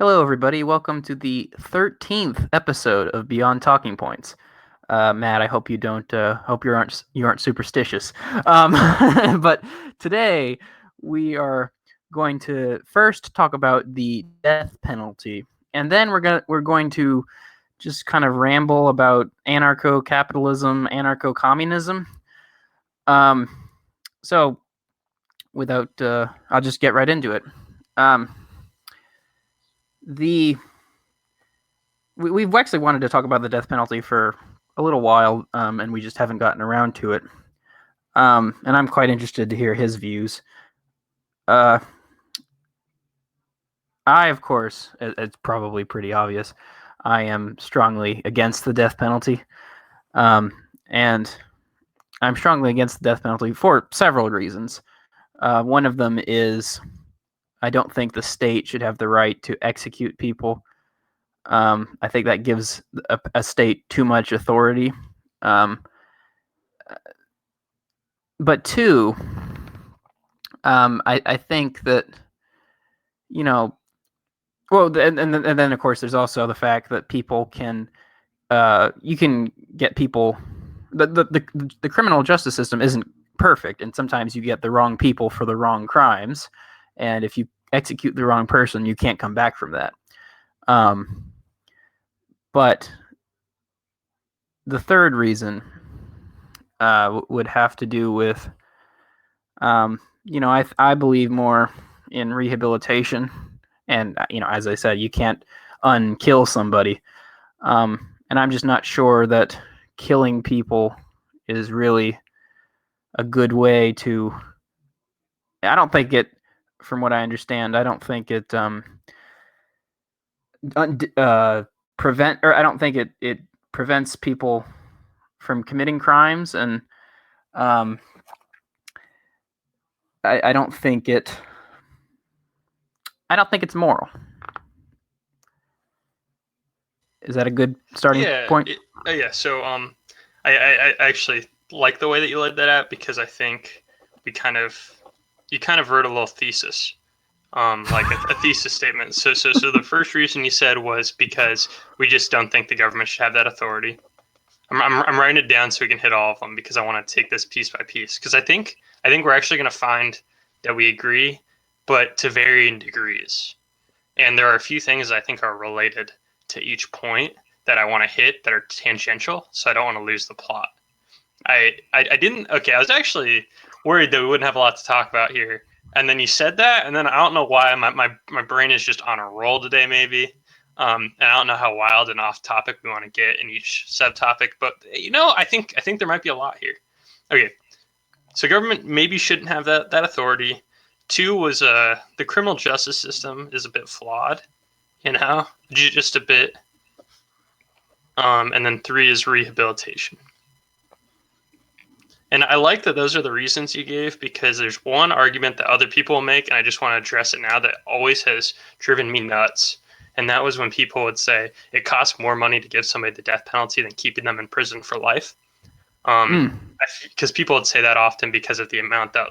Hello, everybody. Welcome to the 13th episode of Beyond Talking Points. Matt, I hope you don't. Hope you aren't superstitious. But today we are going to first talk about the death penalty, and then we're going to just kind of ramble about anarcho-capitalism, anarcho-communism. Um, so without, I'll just get right into it. The We've actually wanted to talk about the death penalty for a little while, and we just haven't gotten around to it. And I'm quite interested to hear his views. I, of course, it's probably pretty obvious, I am strongly against the death penalty. And I'm strongly against the death penalty for several reasons. One of them is I don't think the state should have the right to execute people. I think that gives a state too much authority. But two, I think that, well, and then of course there's also the fact that people can, you can get people, the criminal justice system isn't perfect, and sometimes you get the wrong people for the wrong crimes, and if you execute the wrong person, you can't come back from that. But the third reason would have to do with, I believe more in rehabilitation, and as I said, you can't unkill somebody, and I'm just not sure that killing people is really a good way to. I don't think it, from what I understand, I don't think it prevent, or I don't think it prevents people from committing crimes, and I don't think it's moral. Is that a good starting point? Yeah. So I actually like the way that you laid that out, because I think you kind of wrote a little thesis, like a thesis statement. So the first reason you said was because we just don't think the government should have that authority. I'm writing it down so we can hit all of them, because I want to take this piece by piece, because I think we're actually going to find that we agree, but to varying degrees. And there are a few things I think are related to each point that I want to hit that are tangential, so I don't want to lose the plot. I didn't. Okay, I was actually worried that we wouldn't have a lot to talk about here, and then you said that, and then I don't know why my brain is just on a roll today, maybe. And I don't know how wild and off topic we want to get in each subtopic, but I think there might be a lot here. Okay, so government maybe shouldn't have that authority. Two was the criminal justice system is a bit flawed, just a bit. And then three is rehabilitation. And I like that those are the reasons you gave, because there's one argument that other people make, and I just want to address it now, that always has driven me nuts. And that was when people would say it costs more money to give somebody the death penalty than keeping them in prison for life. Because people would say that often because of the amount that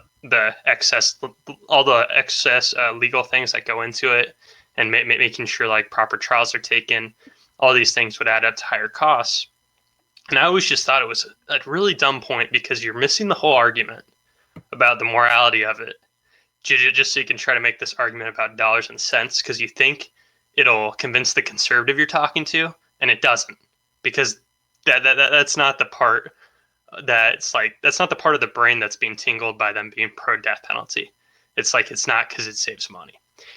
all the excess legal things that go into it, and making sure like proper trials are taken. All these things would add up to higher costs. And I always just thought it was a really dumb point, because you're missing the whole argument about the morality of it, just so you can try to make this argument about dollars and cents, because you think it'll convince the conservative you're talking to, and it doesn't, because that's not the part that's not the part of the brain that's being tingled by them being pro death penalty. It's not because it saves money.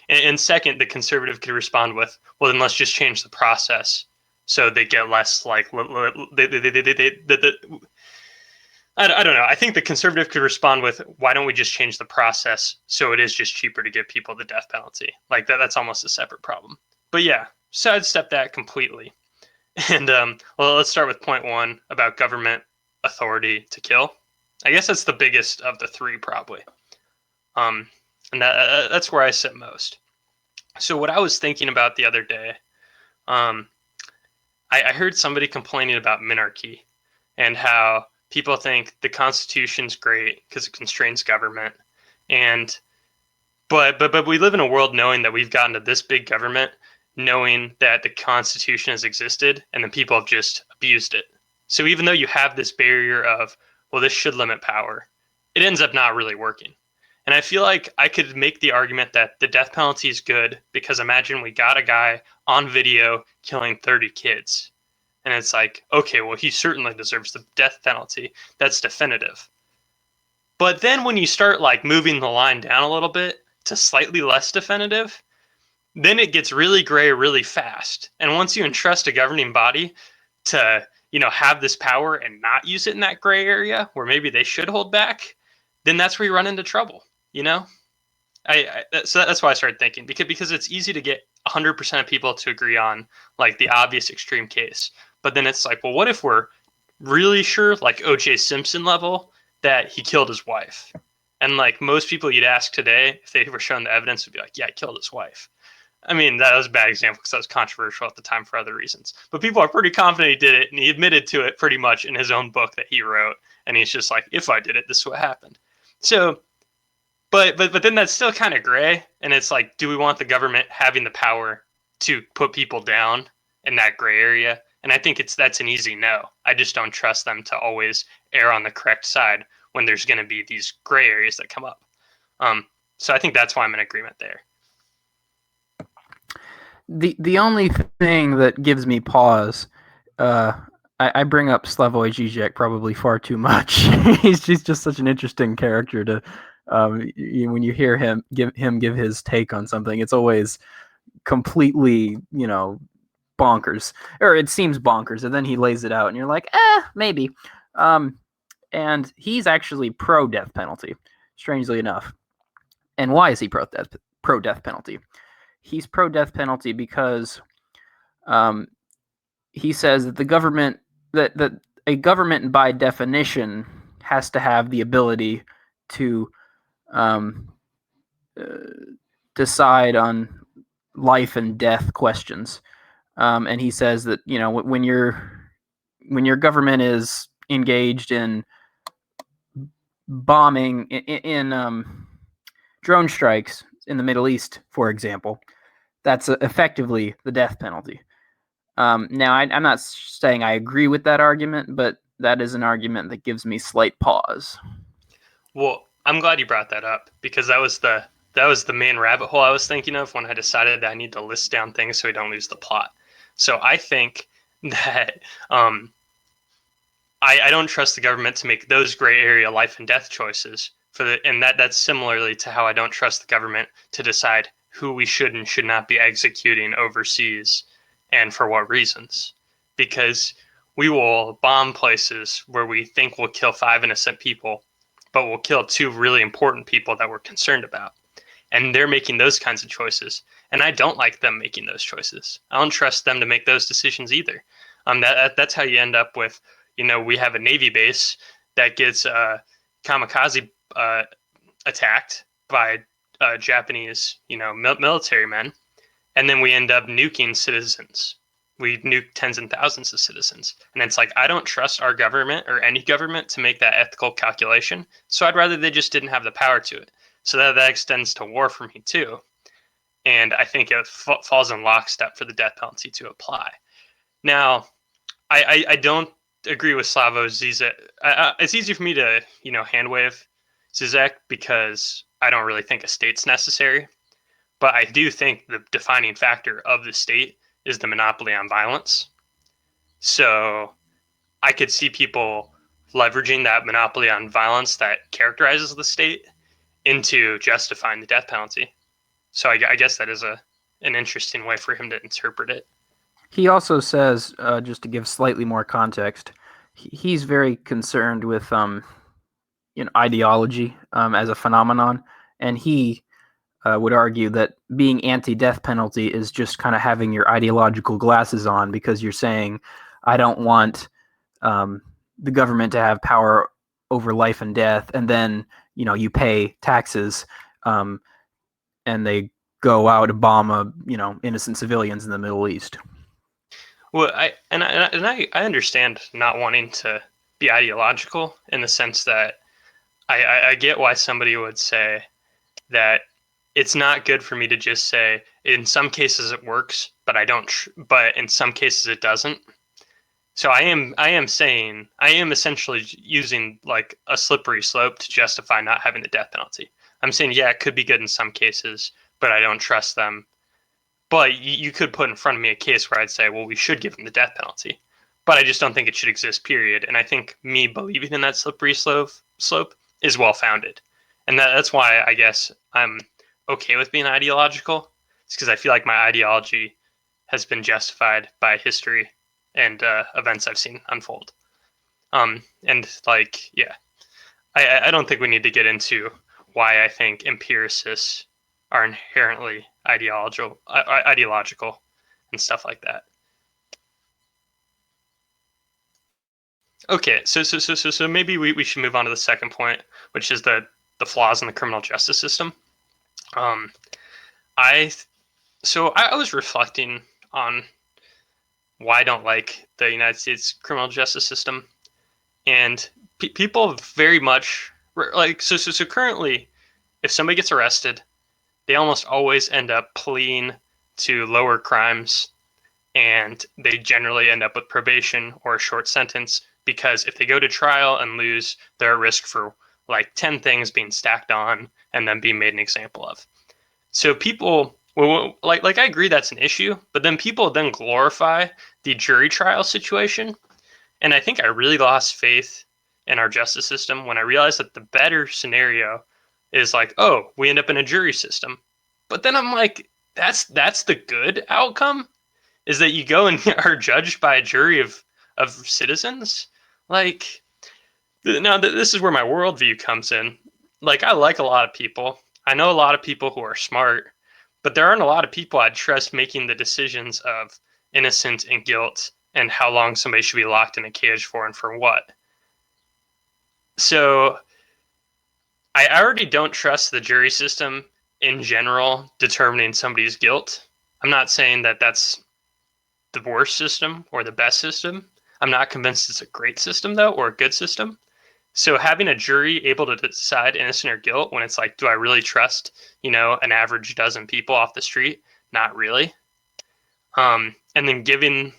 And second, the conservative could respond with, well, then let's just change the process so they get less I don't know. I think the conservative could respond with, why don't we just change the process so it is just cheaper to give people the death penalty? Like that's almost a separate problem. But yeah, sidestep that completely. And well, let's start with point one about government authority to kill. I guess that's the biggest of the three, probably. And that's where I sit most. So what I was thinking about the other day, I heard somebody complaining about minarchy, and how people think the Constitution's great because it constrains government, but we live in a world knowing that we've gotten to this big government, knowing that the Constitution has existed and the people have just abused it. So even though you have this barrier of, well, this should limit power, it ends up not really working. And I feel like I could make the argument that the death penalty is good because imagine we got a guy on video killing 30 kids. And it's like, okay, well, he certainly deserves the death penalty. That's definitive. But then when you start like moving the line down a little bit to slightly less definitive, then it gets really gray really fast. And once you entrust a governing body to, have this power and not use it in that gray area where maybe they should hold back, then that's where you run into trouble. So that's why I started thinking because it's easy to get 100% of people to agree on like the obvious extreme case, but then it's like, well, what if we're really sure, like O.J. Simpson level, that he killed his wife? And like most people you'd ask today, if they were shown the evidence, would be like, yeah, he killed his wife. I mean, that was a bad example because that was controversial at the time for other reasons. But people are pretty confident he did it, and he admitted to it pretty much in his own book that he wrote. And he's just like, if I did it, this is what happened. So, but then that's still kind of gray. And it's like, do we want the government having the power to put people down in that gray area? And I think that's an easy no. I just don't trust them to always err on the correct side when there's going to be these gray areas that come up. So I think that's why I'm in agreement there. The only thing that gives me pause, I bring up Slavoj Žižek probably far too much. He's just such an interesting character to, when you hear him give his take on something, it's always completely, bonkers, or it seems bonkers, and then he lays it out, and you're like, maybe. And he's actually pro death penalty, strangely enough. And why is he pro death penalty? He's pro death penalty because he says that the government that a government by definition has to have the ability to decide on life and death questions. And he says that when your government is engaged in bombing in drone strikes in the Middle East, for example, that's effectively the death penalty. Now, I'm not saying I agree with that argument, but that is an argument that gives me slight pause. Well, I'm glad you brought that up because that was the main rabbit hole I was thinking of when I decided that I need to list down things so we don't lose the plot. So I think that I don't trust the government to make those gray area life and death choices and that's similarly to how I don't trust the government to decide who we should and should not be executing overseas and for what reasons. Because we will bomb places where we think we'll kill 5 innocent people, but we'll kill 2 really important people that we're concerned about. And they're making those kinds of choices. And I don't like them making those choices. I don't trust them to make those decisions either. That's how you end up with, we have a Navy base that gets kamikaze attacked by Japanese, military men, and then we end up nuking citizens. We nuke tens and thousands of citizens, and it's like I don't trust our government or any government to make that ethical calculation. So I'd rather they just didn't have the power to it. So that extends to war for me too, and I think it falls in lockstep for the death penalty to apply. Now, I don't agree with Slavoj Žižek. It's easy for me to hand wave Žižek because I don't really think a state's necessary, but I do think the defining factor of the state is the monopoly on violence. So I could see people leveraging that monopoly on violence that characterizes the state into justifying the death penalty. So I guess that is an interesting way for him to interpret it. He also says, just to give slightly more context, he's very concerned with ideology as a phenomenon, and he would argue that being anti-death penalty is just kind of having your ideological glasses on because you're saying, I don't want the government to have power over life and death, and then you pay taxes, and they go out and bomb innocent civilians in the Middle East. Well, I understand not wanting to be ideological in the sense that I get why somebody would say that it's not good for me to just say in some cases it works, but I don't. But in some cases it doesn't. So I am saying I am essentially using like a slippery slope to justify not having the death penalty. I'm saying yeah, it could be good in some cases, but I don't trust them. But you could put in front of me a case where I'd say, well, we should give them the death penalty, but I just don't think it should exist. Period. And I think me believing in that slippery slope is well founded, and that's why I guess I'm okay with being ideological. It's because I feel like my ideology has been justified by history and events I've seen unfold. And like, yeah, I don't think we need to get into why I think empiricists are inherently ideological and stuff like that. Okay, so maybe we should move on to the second point, which is the flaws in the criminal justice system. I was reflecting on why I don't like the United States criminal justice system, and people very much like so currently, if somebody gets arrested, they almost always end up pleading to lower crimes, and they generally end up with probation or a short sentence, because if they go to trial and lose, they're at risk for like 10 things being stacked on and then being made an example of. So people, well, like I agree that's an issue, but then people then glorify the jury trial situation. And I think I really lost faith in our justice system when I realized that the better scenario is like, oh, we end up in a jury system. But then I'm like, that's the good outcome, is that you go and are judged by a jury of citizens. Like, now this is where my worldview comes in. Like, I like a lot of people. I know a lot of people who are smart, but there aren't a lot of people I'd trust making the decisions of innocence and guilt and how long somebody should be locked in a cage for and for what. So I already don't trust the jury system in general determining somebody's guilt. I'm not saying that that's the worst system or the best system. I'm not convinced it's a great system, though, or a good system. So having a jury able to decide innocent or guilt, when it's like, do I really trust, an average dozen people off the street? Not really. And then giving,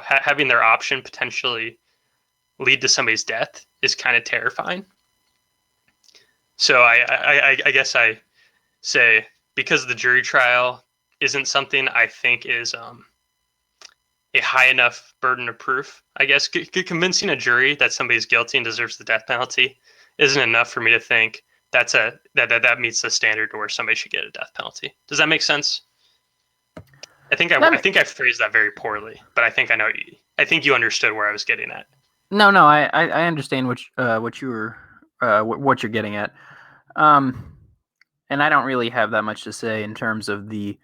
having their option potentially lead to somebody's death is kind of terrifying. So I guess I say, because the jury trial isn't something I think is a high enough burden of proof, I guess, convincing a jury that somebody's guilty and deserves the death penalty isn't enough for me to think that meets the standard where somebody should get a death penalty. Does that make sense? I think I phrased that very poorly, but I think you understood where I was getting at. No, I understand what you're getting at, and I don't really have that much to say in terms of the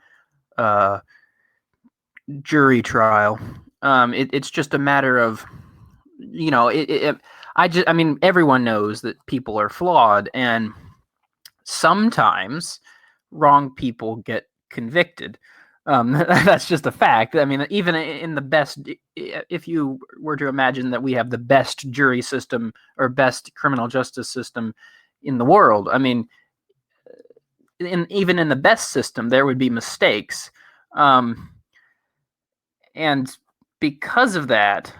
jury trial. It's just a matter of, everyone knows that people are flawed, and sometimes wrong people get convicted. That's just a fact. I mean, even in the best, if you were to imagine that we have the best jury system or best criminal justice system in the world, I mean, even in the best system, there would be mistakes. And because of that,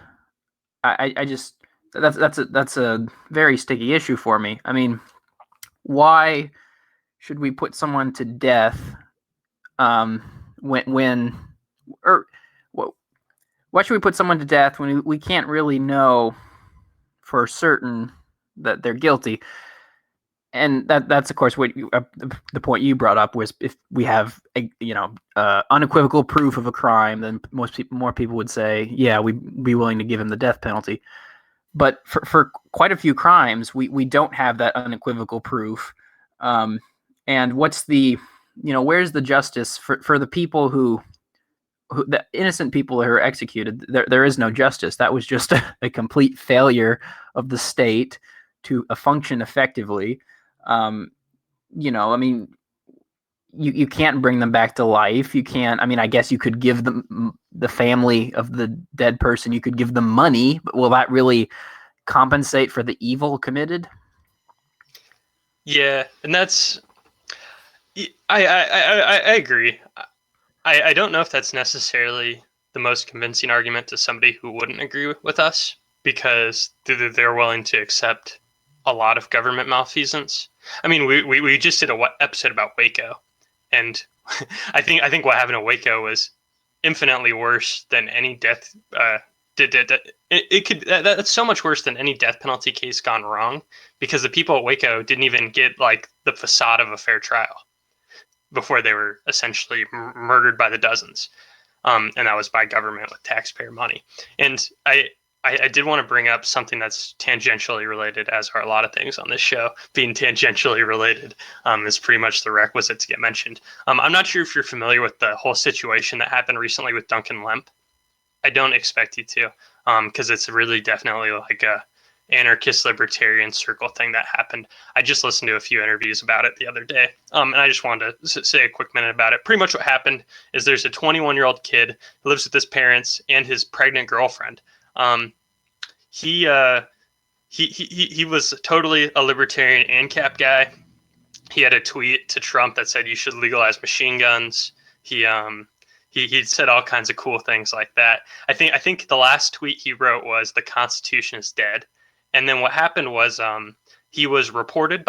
I just that's a very sticky issue for me. I mean, why should we put someone to death why should we put someone to death when we can't really know for certain that they're guilty? And that's of course what the point you brought up was, if we have unequivocal proof of a crime, then more people would say, yeah, we'd be willing to give him the death penalty. But for quite a few crimes, we don't have that unequivocal proof. And what's where's the justice for the people who the innocent people who are executed? There is no justice. That was just a complete failure of the state to function effectively. You can't bring them back to life. You can't. I mean, I guess you could give them, the family of the dead person, you could give them money, but will that really compensate for the evil committed? Yeah, and I agree. I don't know if that's necessarily the most convincing argument to somebody who wouldn't agree with us because they're willing to accept a lot of government malfeasance. I mean, we just did a episode about Waco, and I think what happened to Waco was infinitely worse than any death. It could that's so much worse than any death penalty case gone wrong because the people at Waco didn't even get like the facade of a fair trial before they were essentially murdered by the dozens, and that was by government with taxpayer money. And I did want to bring up something that's tangentially related, as are a lot of things on this show. Being tangentially related is pretty much the requisite to get mentioned. I'm not sure if you're familiar with the whole situation that happened recently with Duncan Lemp. I don't expect you to, because it's really definitely like a anarchist libertarian circle thing that happened. I just listened to a few interviews about it the other day, and I just wanted to say a quick minute about it. Pretty much what happened is there's a 21-year-old kid who lives with his parents and his pregnant girlfriend. He he was totally a libertarian ANCAP guy. He had a tweet to Trump that said you should legalize machine guns. He said all kinds of cool things like that. I think the last tweet he wrote was the Constitution is dead. And then what happened was he was reported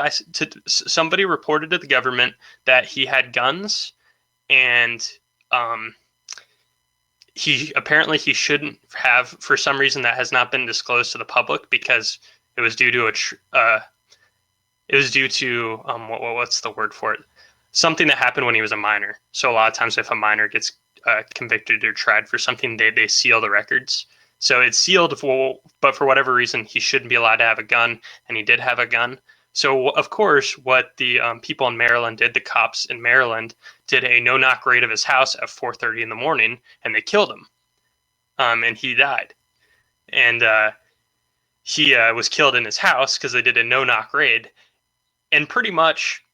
somebody reported to the government that he had guns, and he shouldn't have, for some reason that has not been disclosed to the public, because it was due to what's the word for it? Something that happened when he was a minor. So a lot of times, if a minor gets convicted or tried for something, they seal the records. So it's sealed, but for whatever reason, he shouldn't be allowed to have a gun, and he did have a gun. So, of course, what the people in Maryland did, the cops in Maryland, did a no-knock raid of his house at 4:30 in the morning, and they killed him, and he died. And he was killed in his house because they did a no-knock raid. And pretty much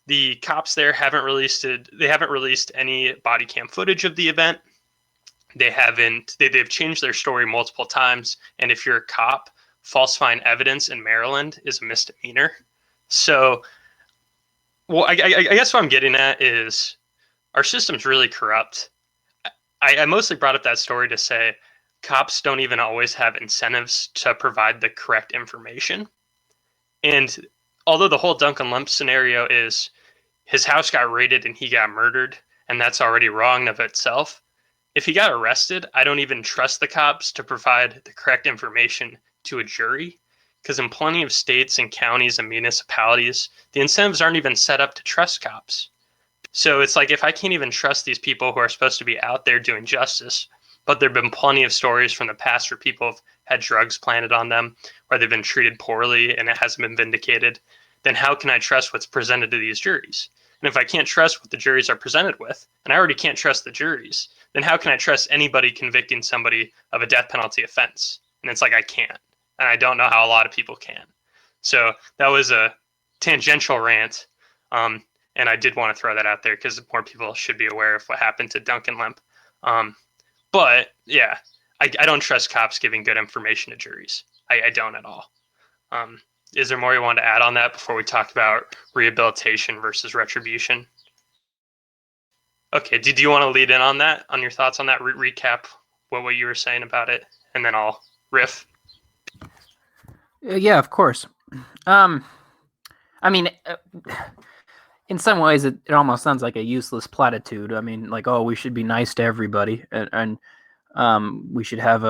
the cops there haven't released it. They haven't released any body cam footage of the event. They've changed their story multiple times. And if you're a cop, falsifying evidence in Maryland is a misdemeanor. So, well, I guess what I'm getting at is our system's really corrupt. I mostly brought up that story to say cops don't even always have incentives to provide the correct information. And although the whole Duncan Lemp scenario is his house got raided and he got murdered, and that's already wrong of itself, if he got arrested, I don't even trust the cops to provide the correct information to a jury, because in plenty of states and counties and municipalities, the incentives aren't even set up to trust cops. So it's like, if I can't even trust these people who are supposed to be out there doing justice, but there have been plenty of stories from the past where people have had drugs planted on them, or they've been treated poorly and it hasn't been vindicated, then how can I trust what's presented to these juries? And if I can't trust what the juries are presented with, and I already can't trust the juries, then how can I trust anybody convicting somebody of a death penalty offense? And it's like, I can't. And I don't know how a lot of people can. So that was a tangential rant. And I did want to throw that out there because more people should be aware of what happened to Duncan Lemp. But yeah, I don't trust cops giving good information to juries. I don't at all. Is there more you want to add on that before we talk about rehabilitation versus retribution? Okay, do you want to lead in on that, on your thoughts on that, recap what you were saying about it, and then I'll riff? Yeah, of course. I mean, in some ways, it almost sounds like a useless platitude. I mean, like, oh, we should be nice to everybody, and we should have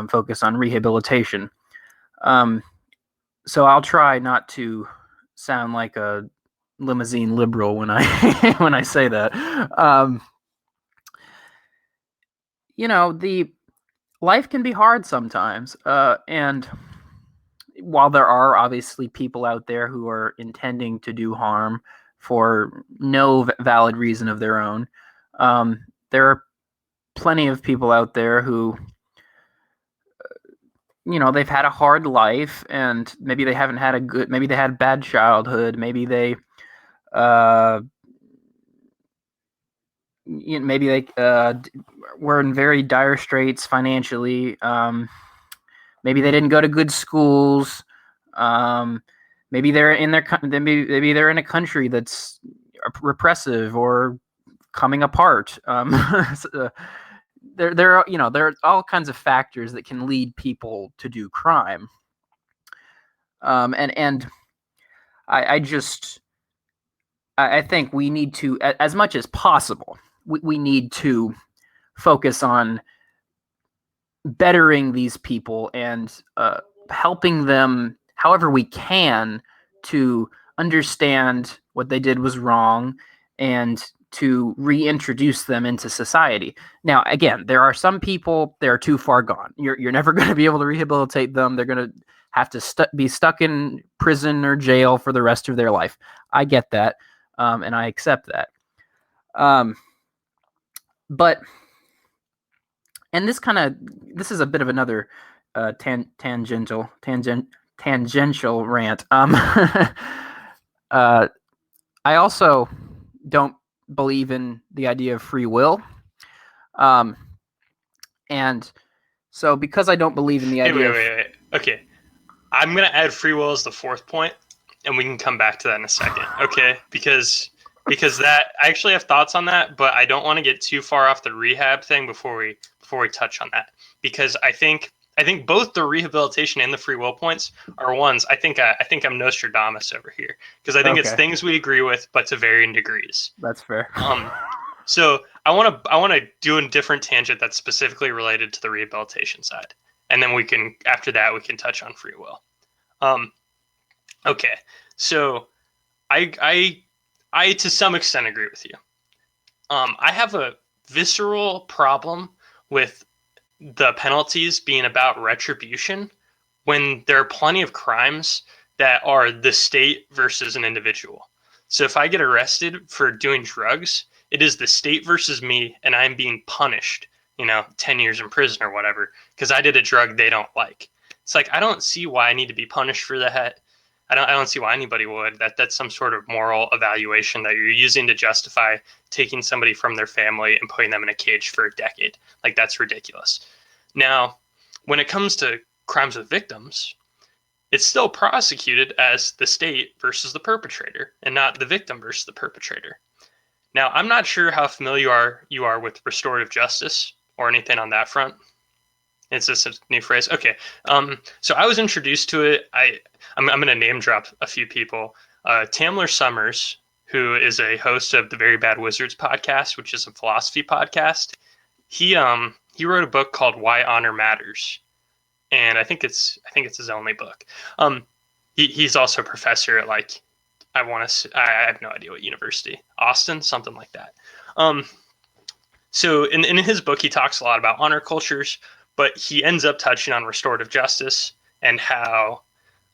focus on rehabilitation. So I'll try not to sound like a limousine liberal when I when I say that. The life can be hard sometimes, and while there are obviously people out there who are intending to do harm for no valid reason of their own, there are plenty of people out there who, they've had a hard life, and maybe they haven't had maybe they had a bad childhood, maybe they were in very dire straits financially. Maybe they didn't go to good schools. maybe they're in their maybe they're in a country that's repressive or coming apart. There are there are all kinds of factors that can lead people to do crime. And I just I think we need to, as much as possible, we need to focus on bettering these people and helping them however we can to understand what they did was wrong and to reintroduce them into society. Now, again, there are some people that are too far gone. You're never going to be able to rehabilitate them. They're going to have to be stuck in prison or jail for the rest of their life. I get that, and I accept that. But and this is a bit of another tangential rant. I also don't believe in the idea of free will, and so because I don't believe in the idea. Wait. Okay, I'm gonna add free will as the fourth point, and we can come back to that in a second. Okay, because that I actually have thoughts on that, but I don't want to get too far off the rehab thing before we touch on that, because I think both the rehabilitation and the free will points are ones I think I'm Nostradamus over here, because I think it's things we agree with, but to varying degrees. That's fair. So I want to do a different tangent that's specifically related to the rehabilitation side, and then we can after that we can touch on free will. Okay, so I to some extent agree with you. I have a visceral problem with the penalties being about retribution when there are plenty of crimes that are the state versus an individual. So if I get arrested for doing drugs, it is the state versus me, and I'm being punished, 10 years in prison or whatever, because I did a drug they don't like. It's like, I don't see why I need to be punished for that. I don't see why anybody would. That's some sort of moral evaluation that you're using to justify taking somebody from their family and putting them in a cage for a decade. Like, that's ridiculous. Now, when it comes to crimes with victims, it's still prosecuted as the state versus the perpetrator and not the victim versus the perpetrator. Now, I'm not sure how familiar you are with restorative justice or anything on that front. It's just a new phrase. Okay. So I was introduced to it. I'm going to name drop a few people. Tamler Summers, who is a host of the Very Bad Wizards podcast, which is a philosophy podcast. He wrote a book called Why Honor Matters, and I think it's his only book. He's also a professor at I have no idea what university, Austin, something like that. So in his book, he talks a lot about honor cultures, but he ends up touching on restorative justice and how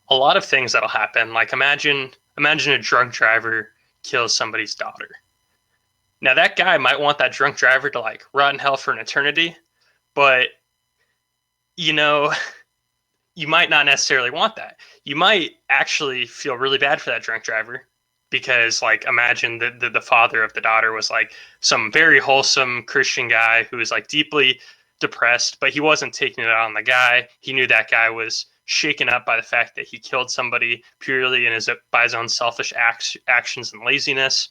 a lot of things that'll happen. Like imagine a drunk driver kills somebody's daughter. Now that guy might want that drunk driver to rot in hell for an eternity, but you might not necessarily want that. You might actually feel really bad for that drunk driver because imagine the father of the daughter was some very wholesome Christian guy who was deeply depressed, but he wasn't taking it out on the guy. He knew that guy was shaken up by the fact that he killed somebody purely by his own selfish actions and laziness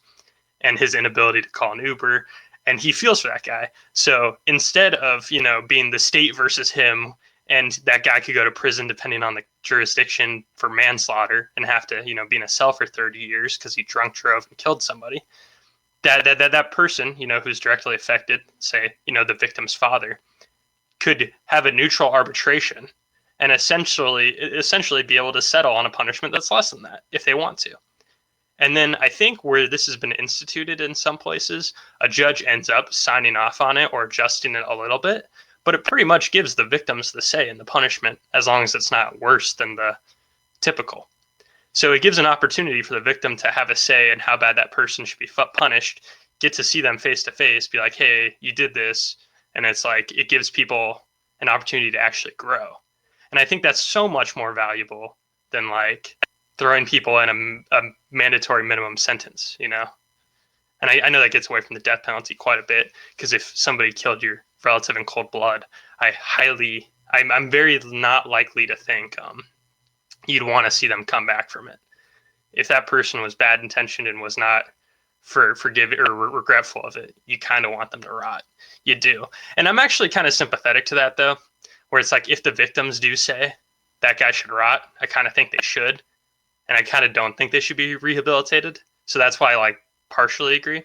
and his inability to call an Uber. And he feels for that guy. So instead of, being the state versus him, and that guy could go to prison depending on the jurisdiction for manslaughter and have to, be in a cell for 30 years because he drunk drove and killed somebody. That person, who's directly affected, say, the victim's father, could have a neutral arbitration and essentially be able to settle on a punishment that's less than that if they want to. And then I think where this has been instituted in some places, a judge ends up signing off on it or adjusting it a little bit, but it pretty much gives the victims the say in the punishment as long as it's not worse than the typical. So it gives an opportunity for the victim to have a say in how bad that person should be punished, get to see them face to face, be like, hey, you did this. And it's it gives people an opportunity to actually grow. And I think that's so much more valuable than throwing people in a mandatory minimum sentence, And I know that gets away from the death penalty quite a bit, because if somebody killed your relative in cold blood, I'm very not likely to think you'd want to see them come back from it. if that person was bad intentioned and was not forgiving or regretful of it, you kind of want them to rot. You do. And I'm actually kind of sympathetic to that, though, where it's like if the victims do say that guy should rot, I kind of think they should. And I kind of don't think they should be rehabilitated. So that's why I like partially agree.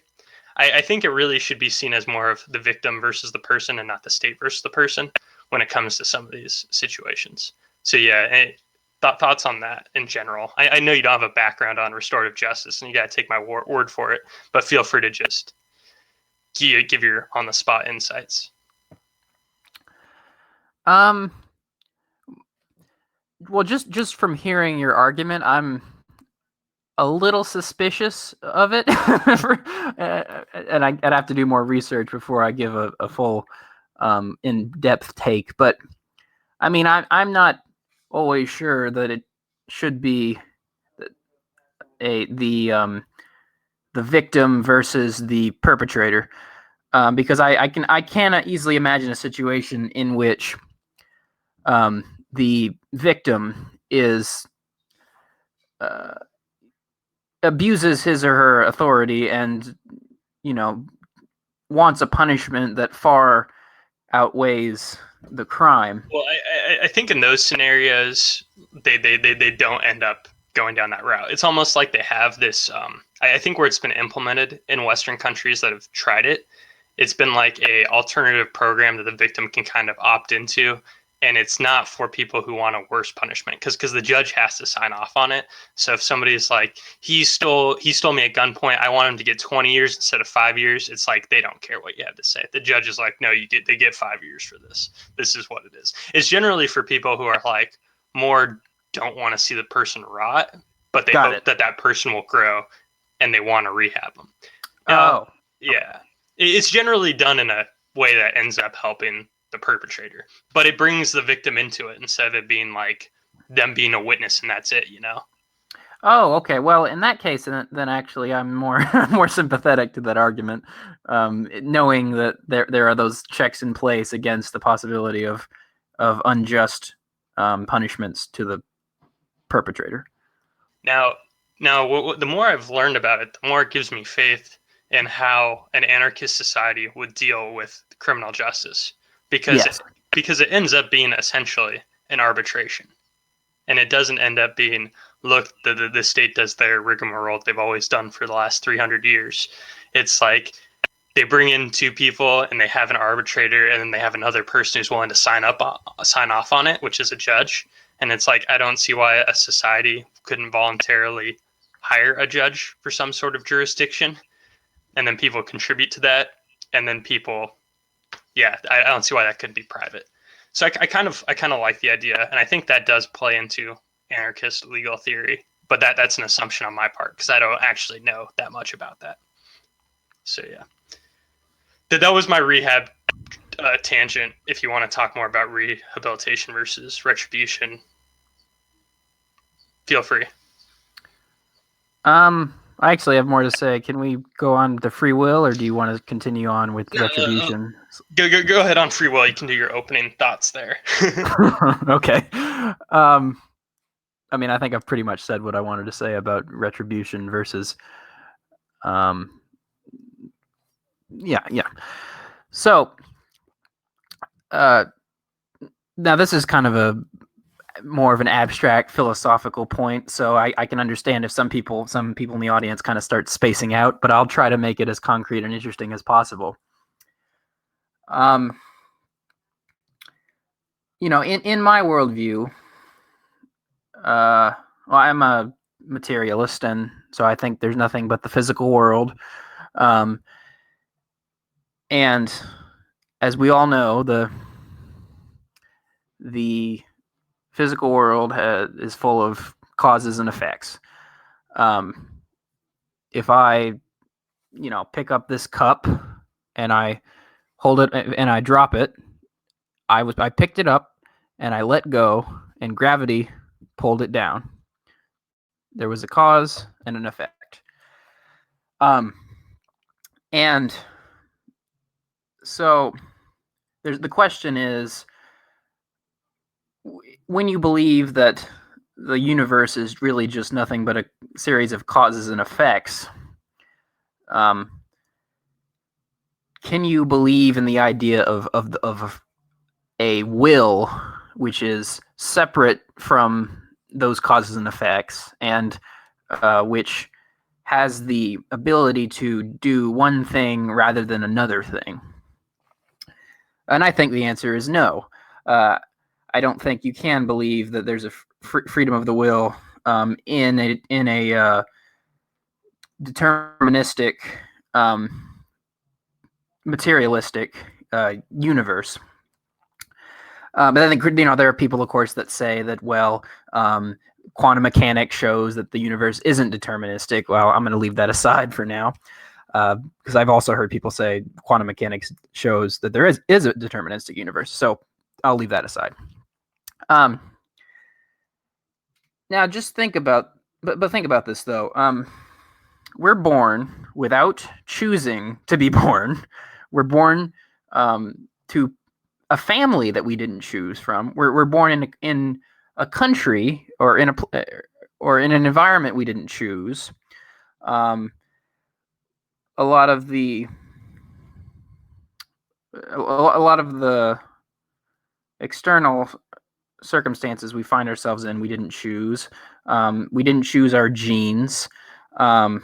I think it really should be seen as more of the victim versus the person and not the state versus the person when it comes to some of these situations. So yeah, thoughts on that in general. I know you don't have a background on restorative justice and you got to take my word for it, but feel free to just give your on the spot insights. Well, just from hearing your argument, I'm a little suspicious of it, and I'd have to do more research before I give a full in-depth take. But I mean, I'm not always sure that it should be the victim versus the perpetrator, because I cannot easily imagine a situation in which the victim is abuses his or her authority and, you know, wants a punishment that far outweighs the crime. Well, I think in those scenarios, they don't end up going down that route. It's almost like they have this. I think where it's been implemented in Western countries that have tried it, it's been like a alternative program that the victim can kind of opt into, and it's not for people who want a worse punishment because the judge has to sign off on it. So if somebody's like he stole me at gunpoint, I want him to get 20 years instead of 5 years. It's like they don't care what you have to say. The judge is like, no, they get 5 years for this. This is what it is. It's generally for people who are like more don't want to see the person rot, but they hope that person will grow and they want to rehab them. Yeah. It's generally done in a way that ends up helping the perpetrator, but it brings the victim into it instead of it being like them being a witness and that's it, you know? Oh, okay. Well, in that case, then actually I'm more more sympathetic to that argument, knowing that there are those checks in place against the possibility of unjust punishments to the perpetrator. Now, the more I've learned about it, the more it gives me faith in how an anarchist society would deal with criminal justice, because it ends up being essentially an arbitration, and it doesn't end up being, look, the state does their rigmarole they've always done for the last 300 years. It's like they bring in two people and they have an arbitrator, and then they have another person who's willing to sign off on it, which is a judge. And it's like, I don't see why a society couldn't voluntarily hire a judge for some sort of jurisdiction, and then people contribute to that, and then people, I don't see why that couldn't be private. So I kind of like the idea, and I think that does play into anarchist legal theory, but that's an assumption on my part because I don't actually know that much about that. So yeah, that was my rehab tangent. If you want to talk more about rehabilitation versus retribution, feel free. I actually have more to say. Can we go on to free will, or do you want to continue on with retribution? Go ahead on free will. You can do your opening thoughts there. Okay. I mean, I think I've pretty much said what I wanted to say about retribution versus, yeah. So, now this is kind of a more of an abstract philosophical point, so I can understand if some people in the audience kind of start spacing out, but I'll try to make it as concrete and interesting as possible. In my worldview, well, I'm a materialist, and so I think there's nothing but the physical world. And as we all know, the physical world is full of causes and effects. If I, pick up this cup and I hold it and I drop it, I picked it up and I let go, and gravity pulled it down. There was a cause and an effect. And so the question is, when you believe that the universe is really just nothing but a series of causes and effects, can you believe in the idea of a will which is separate from those causes and effects, and which has the ability to do one thing rather than another thing? And I think the answer is no. I don't think you can believe that there's a freedom of the will in a deterministic, materialistic universe. But I think there are people, of course, that say that quantum mechanics shows that the universe isn't deterministic. Well, I'm going to leave that aside for now, because I've also heard people say quantum mechanics shows that there is a deterministic universe. So I'll leave that aside. Now, just think about, but think about this though. We're born without choosing to be born. We're born to a family that we didn't choose from. We're born in a country or in an environment we didn't choose. A lot of the external circumstances we find ourselves in, we didn't choose. We didn't choose our genes. And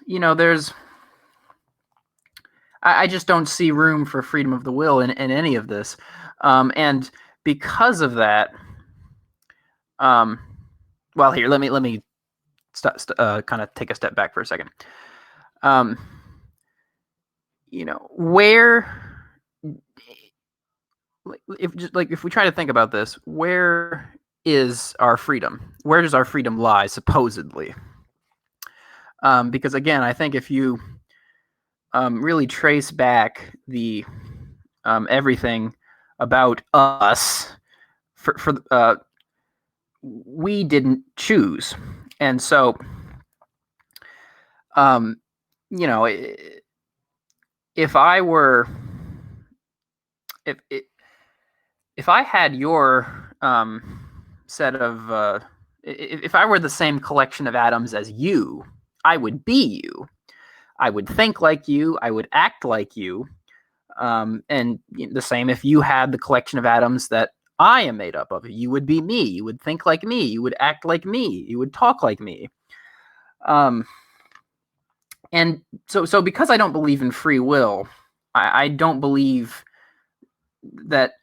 there's I just don't see room for freedom of the will in any of this. And because of that, well, here, let me kind of take a step back for a second. Where, if we try to think about this, where is our freedom? Where does our freedom lie, supposedly? Because again, I think if you really trace back the everything about us, we didn't choose, and so if I were if I had your set of if I were the same collection of atoms as you, I would be you. I would think like you. I would act like you. And the same if you had the collection of atoms that I am made up of. You would be me. You would think like me. You would act like me. You would talk like me. And so because I don't believe in free will, I don't believe that,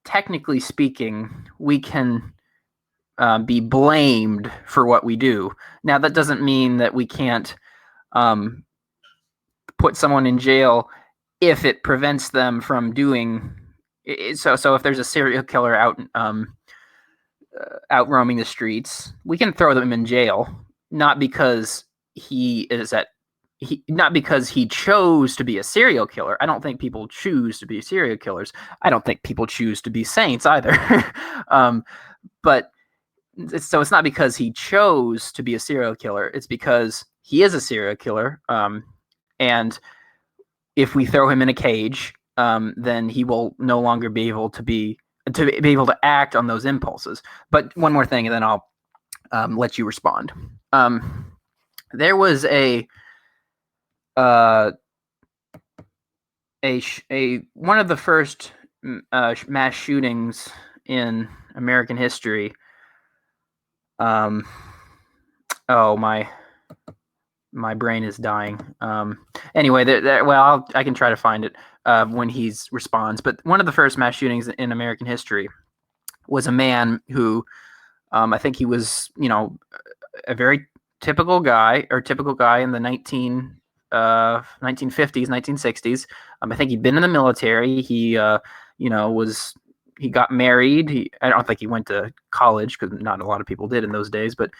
technically speaking, we can be blamed for what we do. Now, that doesn't mean that we can't put someone in jail if it prevents them from doing it. So if there's a serial killer out roaming the streets, we can throw them in jail, not because he chose to be a serial killer. I don't think people choose to be serial killers. I don't think people choose to be saints either. But it's not because he chose to be a serial killer. It's because he is a serial killer. And if we throw him in a cage, then he will no longer be able to act on those impulses. But one more thing, and then I'll let you respond. There was one of the first mass shootings in American history. My brain is dying. Anyway, I can try to find it when he responds. But one of the first mass shootings in American history was a man who, I think he was, a very typical guy in the 1950s, 1960s. I think he'd been in the military. He, he got married. I don't think he went to college, because not a lot of people did in those days, but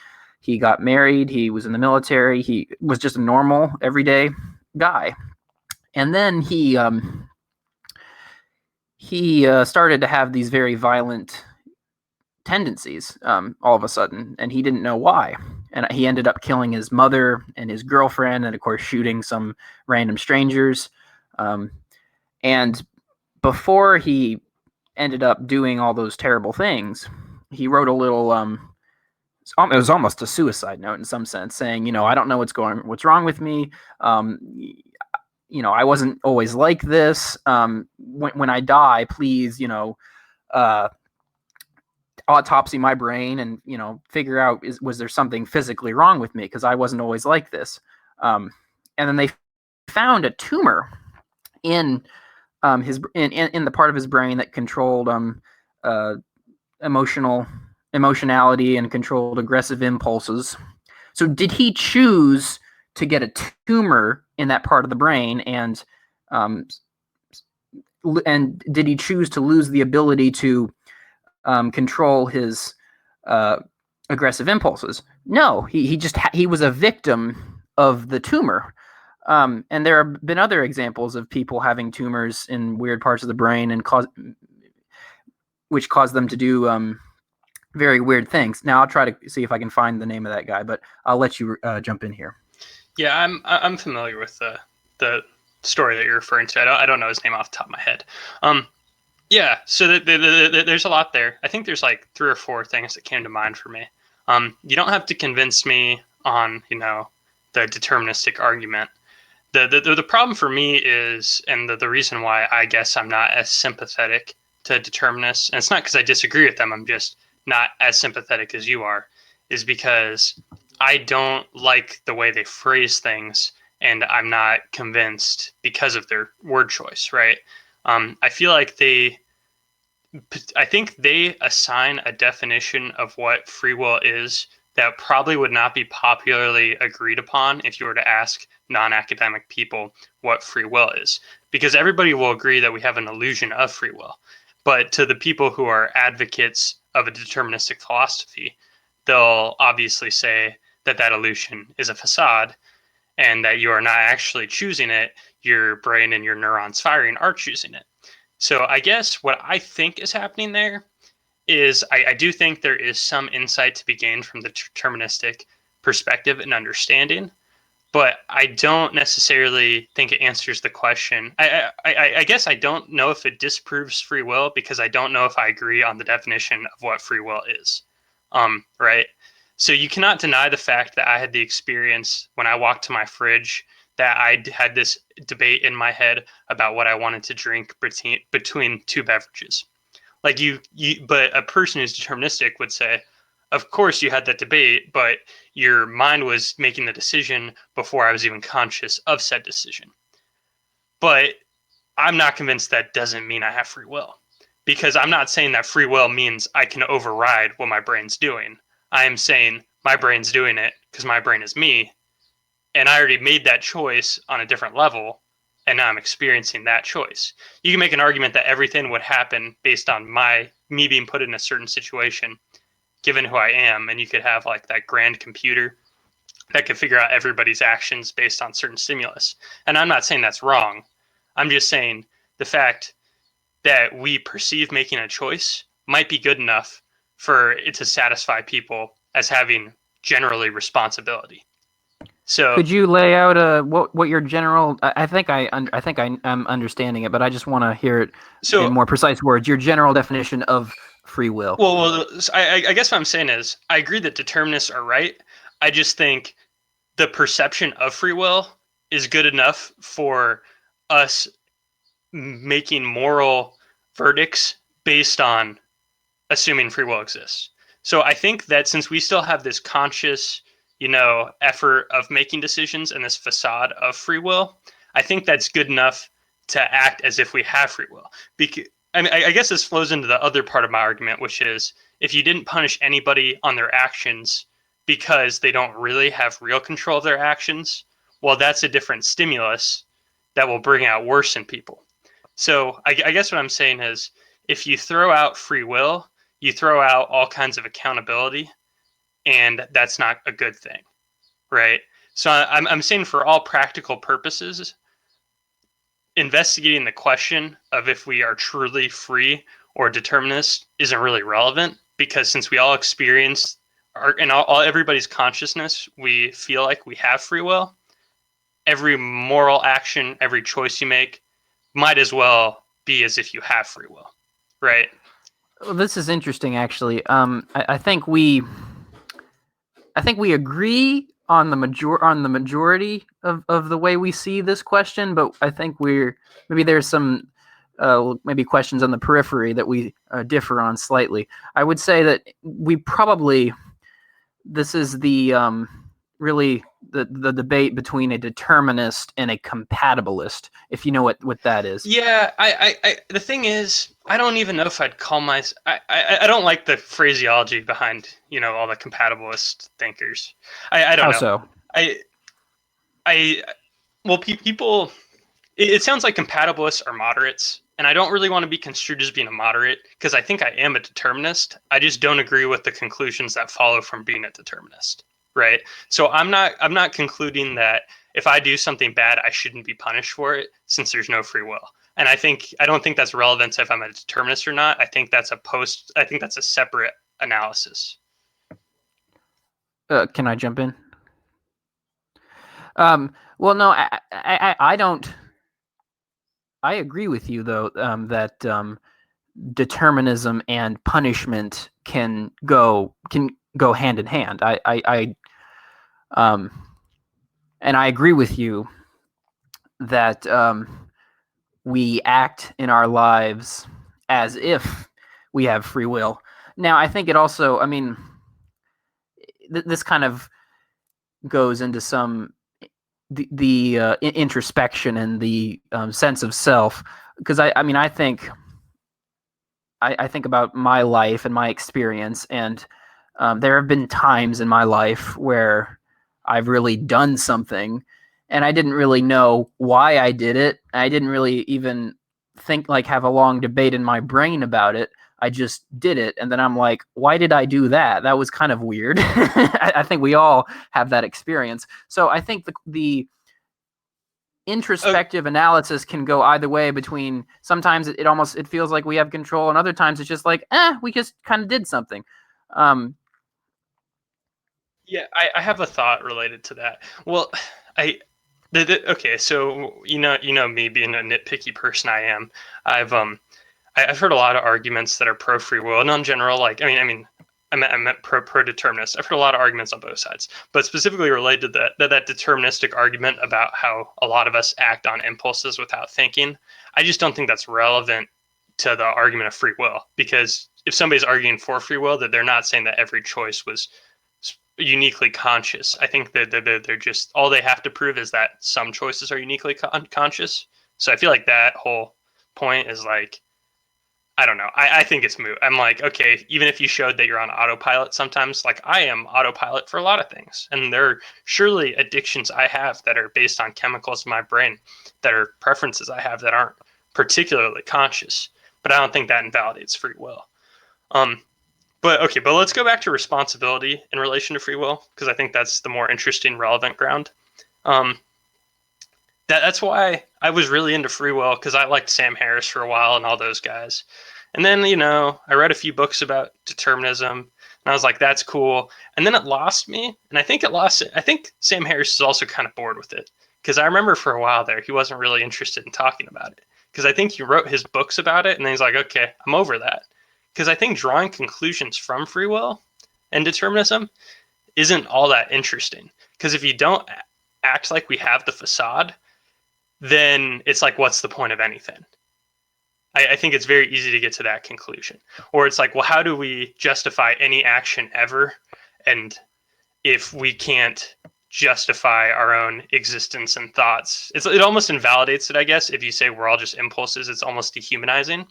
he got married. He was in the military. He was just a normal, everyday guy. And then he started to have these very violent tendencies all of a sudden, and he didn't know why. And he ended up killing his mother and his girlfriend, and of course shooting some random strangers. And before he ended up doing all those terrible things, he wrote a little it was almost a suicide note in some sense, saying, I don't know what's wrong with me. Um, I wasn't always like this. When I die, please, uh, autopsy my brain and figure out was there something physically wrong with me, because I wasn't always like this. And then they found a tumor in his in the part of his brain that controlled uh, emotionality and controlled aggressive impulses. So did he choose to get a tumor in that part of the brain, um, and did he choose to lose the ability to control his uh, aggressive impulses? No, he was a victim of the tumor. And there have been other examples of people having tumors in weird parts of the brain which cause them to do very weird things. Now I'll try to see if I can find the name of that guy, but I'll let you jump in here. Yeah, I'm familiar with the story that you're referring to. I don't know his name off the top of my head. Yeah, so there's a lot there. I think there's like 3 or 4 things that came to mind for me. You don't have to convince me on the deterministic argument. The problem for me is, and the reason why I guess I'm not as sympathetic to determinists, and it's not because I disagree with them, I'm just not as sympathetic as you are, is because I don't like the way they phrase things, and I'm not convinced because of their word choice, right? I feel like I think they assign a definition of what free will is that probably would not be popularly agreed upon if you were to ask non-academic people what free will is, because everybody will agree that we have an illusion of free will. But to the people who are advocates of a deterministic philosophy, they'll obviously say that that illusion is a facade and that you are not actually choosing it. Your brain and your neurons firing are choosing it. So I guess what I think is happening there is I do think there is some insight to be gained from the deterministic perspective and understanding, but I don't necessarily think it answers the question. I guess I don't know if it disproves free will, because I don't know if I agree on the definition of what free will is. Right? So you cannot deny the fact that I had the experience when I walked to my fridge that I had this debate in my head about what I wanted to drink between 2 beverages. Like but a person who's deterministic would say, of course you had that debate, but your mind was making the decision before I was even conscious of said decision. But I'm not convinced that doesn't mean I have free will, because I'm not saying that free will means I can override what my brain's doing. I am saying my brain's doing it because my brain is me, and I already made that choice on a different level, and now I'm experiencing that choice. You can make an argument that everything would happen based on me being put in a certain situation, given who I am, and you could have like that grand computer that could figure out everybody's actions based on certain stimulus. And I'm not saying that's wrong. I'm just saying the fact that we perceive making a choice might be good enough for it to satisfy people as having generally responsibility. So Could you lay out what your general? I think I'm understanding it, but I just want to hear it in more precise words. Your general definition of free will. Well, I guess what I'm saying is I agree that determinists are right. I just think the perception of free will is good enough for us making moral verdicts based on assuming free will exists. So I think that since we still have this conscious, effort of making decisions and this facade of free will, I think that's good enough to act as if we have free will. Because I guess this flows into the other part of my argument, which is if you didn't punish anybody on their actions because they don't really have real control of their actions, well, that's a different stimulus that will bring out worse in people. So I guess what I'm saying is if you throw out free will, you throw out all kinds of accountability, and that's not a good thing, right? So I'm saying for all practical purposes, investigating the question of if we are truly free or determinist isn't really relevant, because since we all experience in everybody's consciousness, we feel like we have free will. Every moral action, every choice you make might as well be as if you have free will, right? Well, this is interesting, actually. I think we agree on the majority of the way we see this question, but I think maybe there's some maybe questions on the periphery that we differ on slightly. I would say that we probably this is the really the debate between a determinist and a compatibilist, if you know what that is. Yeah, the thing is, I don't even know if I'd call I don't like the phraseology behind, all the compatibilist thinkers. I don't How know. so? I, I, well, people, it sounds like compatibilists are moderates, and I don't really want to be construed as being a moderate because I think I am a determinist. I just don't agree with the conclusions that follow from being a determinist, right? So I'm not concluding that if I do something bad, I shouldn't be punished for it since there's no free will. And I don't think that's relevant to if I'm a determinist or not. I think that's a separate analysis. Can I jump in? Well, no, I don't. I agree with you though that determinism and punishment can go hand in hand. Um, and I agree with you that we act in our lives as if we have free will. Now, I think it also, I mean, this kind of goes into some the introspection and the sense of self, because I mean, I think about my life and my experience, and there have been times in my life where I've really done something and I didn't really know why I did it. I didn't really even have a long debate in my brain about it. I just did it, and then I'm like, why did I do that? That was kind of weird. I think we all have that experience. So I think the introspective analysis can go either way. Between sometimes it feels like we have control, and other times it's just like, we just kind of did something. Yeah, I have a thought related to that. Well, okay, so me being a nitpicky person, I am. I've heard a lot of arguments that are pro free will, and in general, like I meant pro determinist. I've heard a lot of arguments on both sides, but specifically related to that deterministic argument about how a lot of us act on impulses without thinking. I just don't think that's relevant to the argument of free will, because if somebody's arguing for free will, that they're not saying that every choice was uniquely conscious. I think that they're just, all they have to prove is that some choices are uniquely conscious. So I feel like that whole point is like, I don't know. I think it's moot. I'm like, okay, even if you showed that you're on autopilot sometimes, like I am autopilot for a lot of things. And there are surely addictions I have that are based on chemicals in my brain, that are preferences I have that aren't particularly conscious. But I don't think that invalidates free will. But let's go back to responsibility in relation to free will, because I think that's the more interesting, relevant ground. That's why I was really into free will, because I liked Sam Harris for a while and all those guys. And then, I read a few books about determinism, and I was like, that's cool. And then it lost me, and I think Sam Harris is also kind of bored with it, because I remember for a while there, he wasn't really interested in talking about it, because I think he wrote his books about it, and then he's like, okay, I'm over that. Because I think drawing conclusions from free will and determinism isn't all that interesting. Because if you don't act like we have the facade, then it's like, what's the point of anything? I think it's very easy to get to that conclusion. Or it's like, well, how do we justify any action ever? And if we can't justify our own existence and thoughts, it almost invalidates it, I guess. If you say we're all just impulses, it's almost dehumanizing.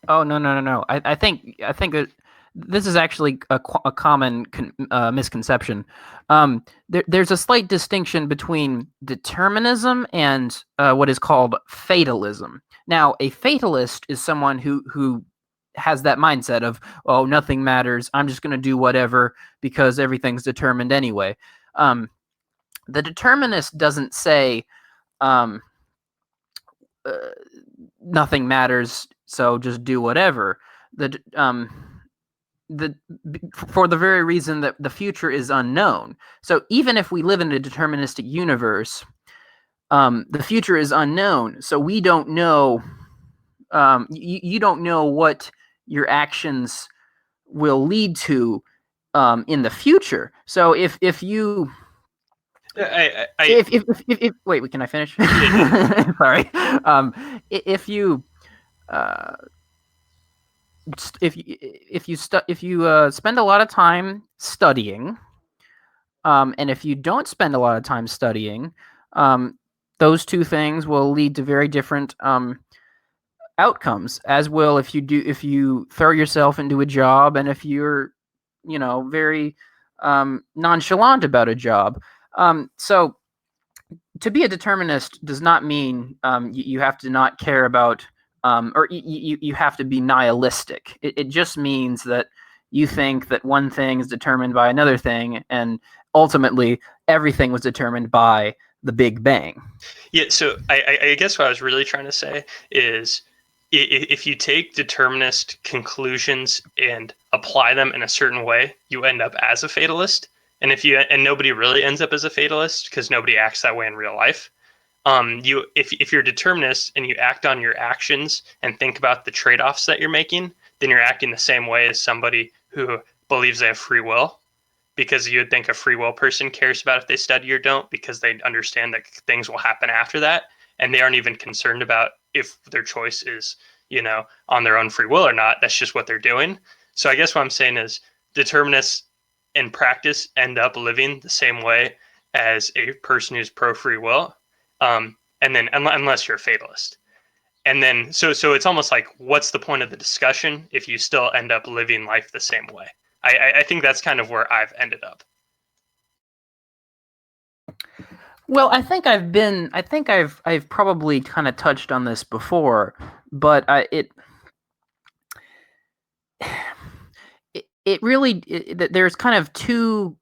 Oh, no. I think this is actually a common misconception. There's a slight distinction between determinism and what is called fatalism. Now, a fatalist is someone who has that mindset of, oh, nothing matters, I'm just going to do whatever because everything's determined anyway. The determinist doesn't say nothing matters, so just do whatever. The for the very reason that the future is unknown. So even if we live in a deterministic universe, the future is unknown, so we don't know. You don't know what your actions will lead to in the future. So if you if wait, can I finish? Yeah. Sorry. If you if you spend a lot of time studying, and if you don't spend a lot of time studying, those two things will lead to very different outcomes. As will if you throw yourself into a job, and if you're very nonchalant about a job. So to be a determinist does not mean you have to not care about or you have to be nihilistic. It just means that you think that one thing is determined by another thing, and ultimately everything was determined by the Big Bang. Yeah, so I guess what I was really trying to say is if you take determinist conclusions and apply them in a certain way, you end up as a fatalist. And nobody really ends up as a fatalist because nobody acts that way in real life. If you're a determinist and you act on your actions and think about the trade-offs that you're making, then you're acting the same way as somebody who believes they have free will, because you would think a free will person cares about if they study or don't, because they understand that things will happen after that, and they aren't even concerned about if their choice is, on their own free will or not. That's just what they're doing. So I guess what I'm saying is determinists in practice end up living the same way as a person who's pro free will, and then unless you're a fatalist. And then so it's almost like, what's the point of the discussion if you still end up living life the same way? I think that's kind of where I've ended up. Well, I've probably kind of touched on this before, but there's kind of two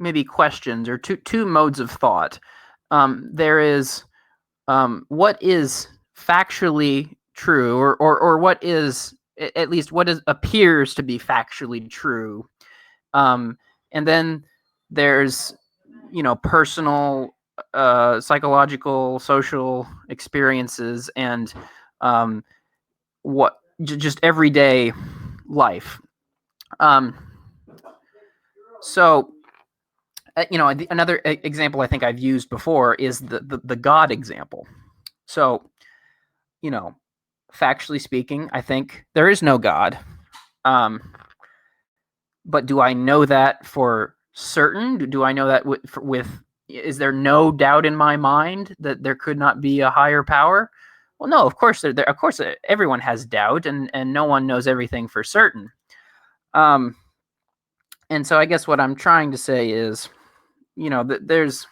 maybe questions, or two modes of thought. There is what is factually true, or what is, at least what appears to be factually true, and then there's personal, psychological, social experiences, and what just everyday life. Um, so another example I think I've used before is the God example. So, factually speaking, I think there is no God. But do I know that for certain? Do I know that with is there no doubt in my mind that there could not be a higher power? Well, no, of course of course everyone has doubt, and no one knows everything for certain. And so I guess what I'm trying to say is, there's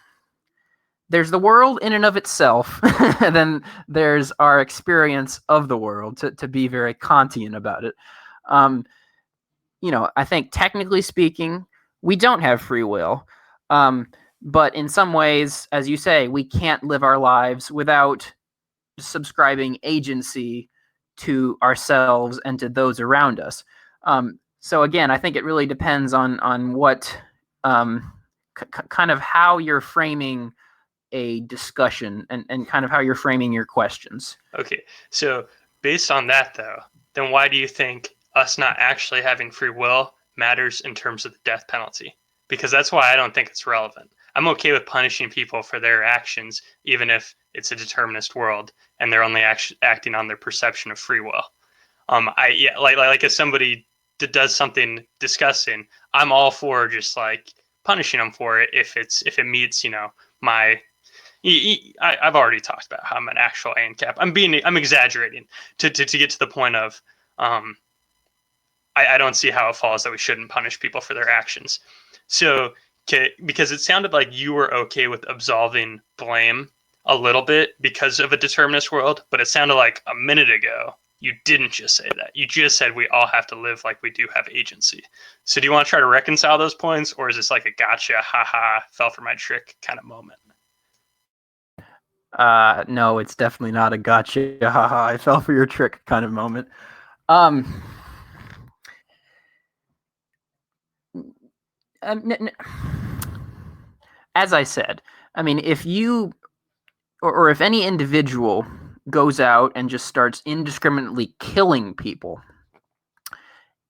the world in and of itself, and then there's our experience of the world, to be very Kantian about it. I think technically speaking, we don't have free will. But in some ways, as you say, we can't live our lives without subscribing agency to ourselves and to those around us. So again, I think it really depends on what kind of how you're framing a discussion, and kind of how you're framing your questions. Okay, so based on that, though, then why do you think us not actually having free will matters in terms of the death penalty? Because that's why I don't think it's relevant. I'm okay with punishing people for their actions, even if it's a determinist world and they're only acting on their perception of free will. Like if somebody does something disgusting, I'm all for just like punishing them for it if it meets my. I've already talked about how I'm an actual ANCAP. I'm exaggerating to get to the point of I don't see how it follows that we shouldn't punish people for their actions. So, because it sounded like you were okay with absolving blame a little bit because of a determinist world, but it sounded like a minute ago you didn't just say that. You just said we all have to live like we do have agency. So do you want to try to reconcile those points, or is this like a gotcha, haha, fell for my trick kind of moment? No, it's definitely not a gotcha, haha, I fell for your trick kind of moment. Um, as I said, I mean, if you or if any individual goes out and just starts indiscriminately killing people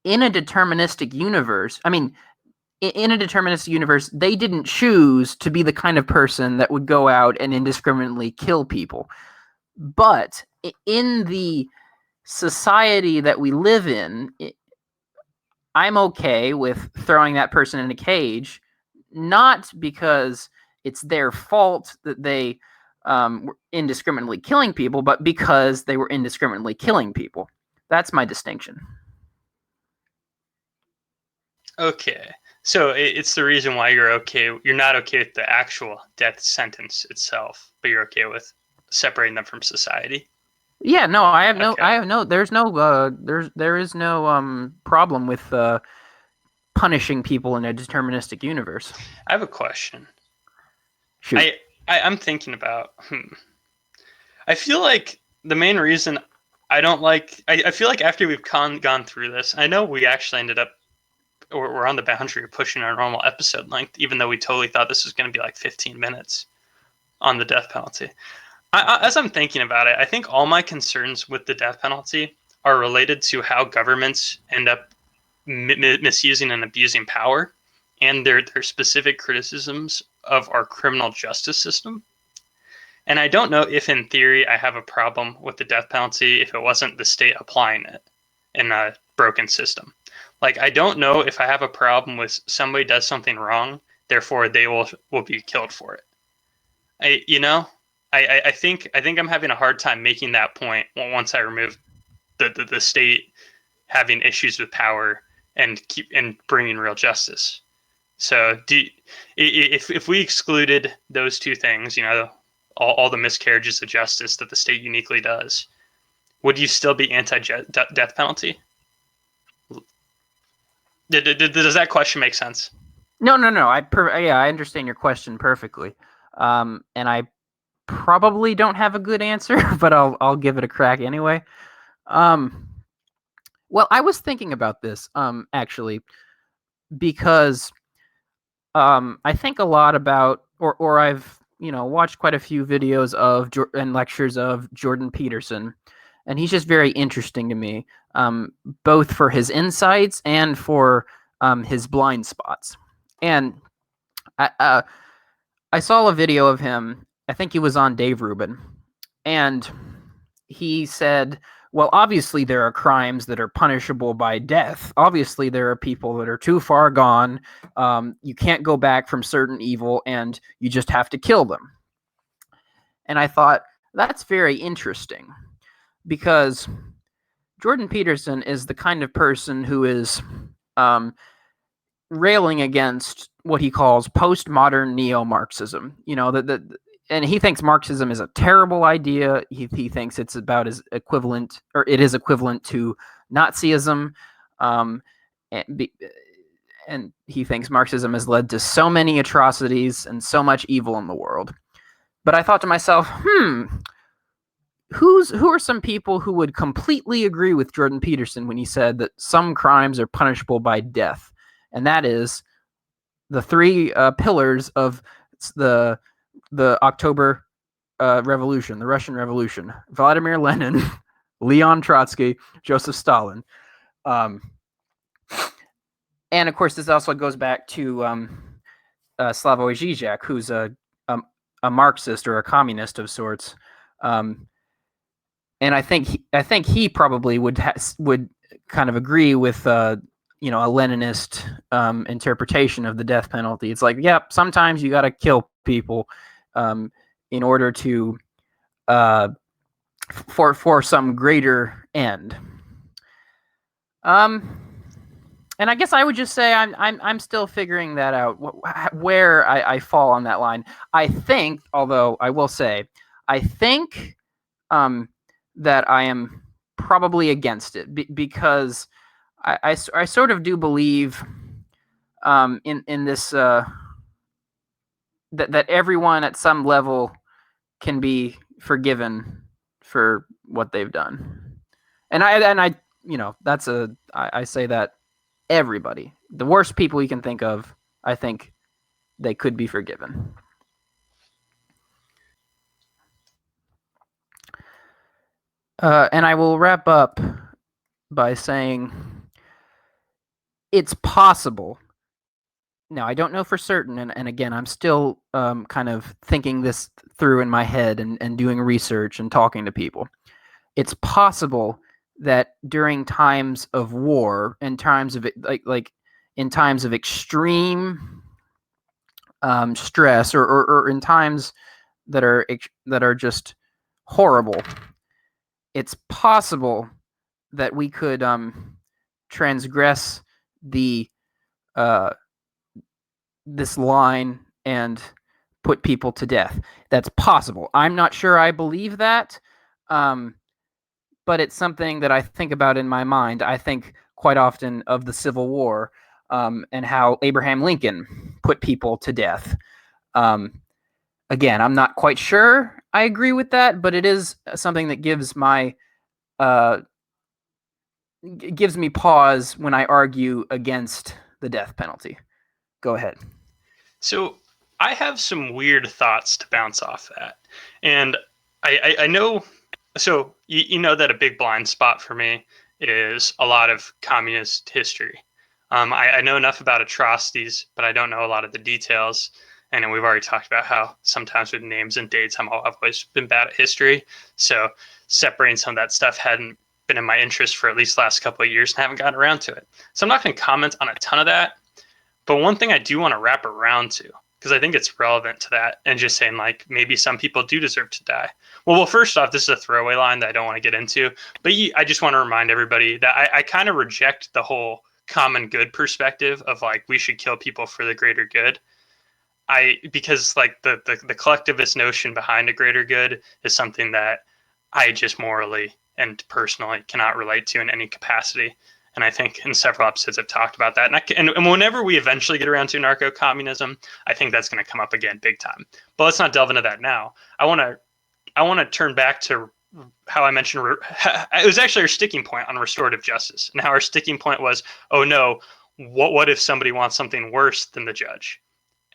in a deterministic universe, I mean, in a deterministic universe, they didn't choose to be the kind of person that would go out and indiscriminately kill people. But in the society that we live in, I'm okay with throwing that person in a cage, not because it's their fault that they were indiscriminately killing people, but because they were indiscriminately killing people. That's my distinction. Okay. So it's the reason why you're not okay with the actual death sentence itself, but you're okay with separating them from society. Yeah, no, Okay. there is no problem with punishing people in a deterministic universe. I have a question. Shoot. I'm thinking about. I feel like the main reason I don't like. I feel like after we've gone through this, I know we actually ended up. We're on the boundary of pushing our normal episode length, even though we totally thought this was going to be like 15 minutes on the death penalty. As I'm thinking about it, I think all my concerns with the death penalty are related to how governments end up misusing and abusing power, and their specific criticisms of our criminal justice system. And I don't know if, in theory, I have a problem with the death penalty if it wasn't the state applying it in a broken system. Like, I don't know if I have a problem with somebody does something wrong, therefore they will be killed for it. I think I'm having a hard time making that point once I remove the state having issues with power and bringing real justice. So if we excluded those two things, all the miscarriages of justice that the state uniquely does, would you still be anti-death penalty? Does that question make sense? No. I understand your question perfectly, and I probably don't have a good answer, but I'll give it a crack anyway. Well, I was thinking about this actually because I think a lot about or I've watched quite a few videos of and lectures of Jordan Peterson, and he's just very interesting to me, both for his insights and for his blind spots. And I saw a video of him. I think he was on Dave Rubin, and he said, well, obviously there are crimes that are punishable by death. Obviously there are people that are too far gone. You can't go back from certain evil, and you just have to kill them. And I thought, that's very interesting, because Jordan Peterson is the kind of person who is railing against what he calls postmodern neo-Marxism. And he thinks Marxism is a terrible idea. He thinks it's about as equivalent, or it is equivalent to Nazism, and he thinks Marxism has led to so many atrocities and so much evil in the world. But I thought to myself, who are some people who would completely agree with Jordan Peterson when he said that some crimes are punishable by death? And that is the three pillars of the October Revolution, the Russian Revolution: Vladimir Lenin, Leon Trotsky, Joseph Stalin. And of course, this also goes back to Slavoj Žižek, who's a Marxist or a communist of sorts. And I think he probably would kind of agree with a Leninist interpretation of the death penalty. It's like, yep, sometimes you got to kill people in order to for some greater end. And I guess I would just say I'm still figuring that out, where I fall on that line. I think, although I will say, I think that I am probably against it because I sort of do believe in this that everyone at some level can be forgiven for what they've done, and I say that everybody, the worst people you can think of, I think they could be forgiven. And I will wrap up by saying it's possible. Now, I don't know for certain, and again, I'm still kind of thinking this through in my head and doing research and talking to people. It's possible that during times of war and times of like in times of extreme stress or in times that are just horrible, it's possible that we could transgress the uh, this line and put people to death. That's possible. I'm not sure I believe that, but it's something that I think about in my mind. I think quite often of the Civil War and how Abraham Lincoln put people to death. Um, Again, I'm not quite sure I agree with that, but it is something that uh, gives me pause when I argue against the death penalty. Go ahead. So I have some weird thoughts to bounce off that, and I know. So you know that a big blind spot for me is a lot of communist history. I know enough about atrocities, but I don't know a lot of the details. And then we've already talked about how sometimes with names and dates, I've always been bad at history. So separating some of that stuff hadn't been in my interest for at least the last couple of years and haven't gotten around to it. So I'm not going to comment on a ton of that. But one thing I do want to wrap around to, because I think it's relevant to that, and just saying like maybe some people do deserve to die. Well, first off, this is a throwaway line that I don't want to get into, but I just want to remind everybody that I kind of reject the whole common good perspective of like we should kill people for the greater good. Because like the collectivist notion behind a greater good is something that I just morally and personally cannot relate to in any capacity. And I think in several episodes I've talked about that. And whenever we eventually get around to anarcho-communism, I think that's going to come up again big time. But let's not delve into that now. I want to turn back to how I mentioned it was actually our sticking point on restorative justice, and how our sticking point was, oh no, what if somebody wants something worse than the judge,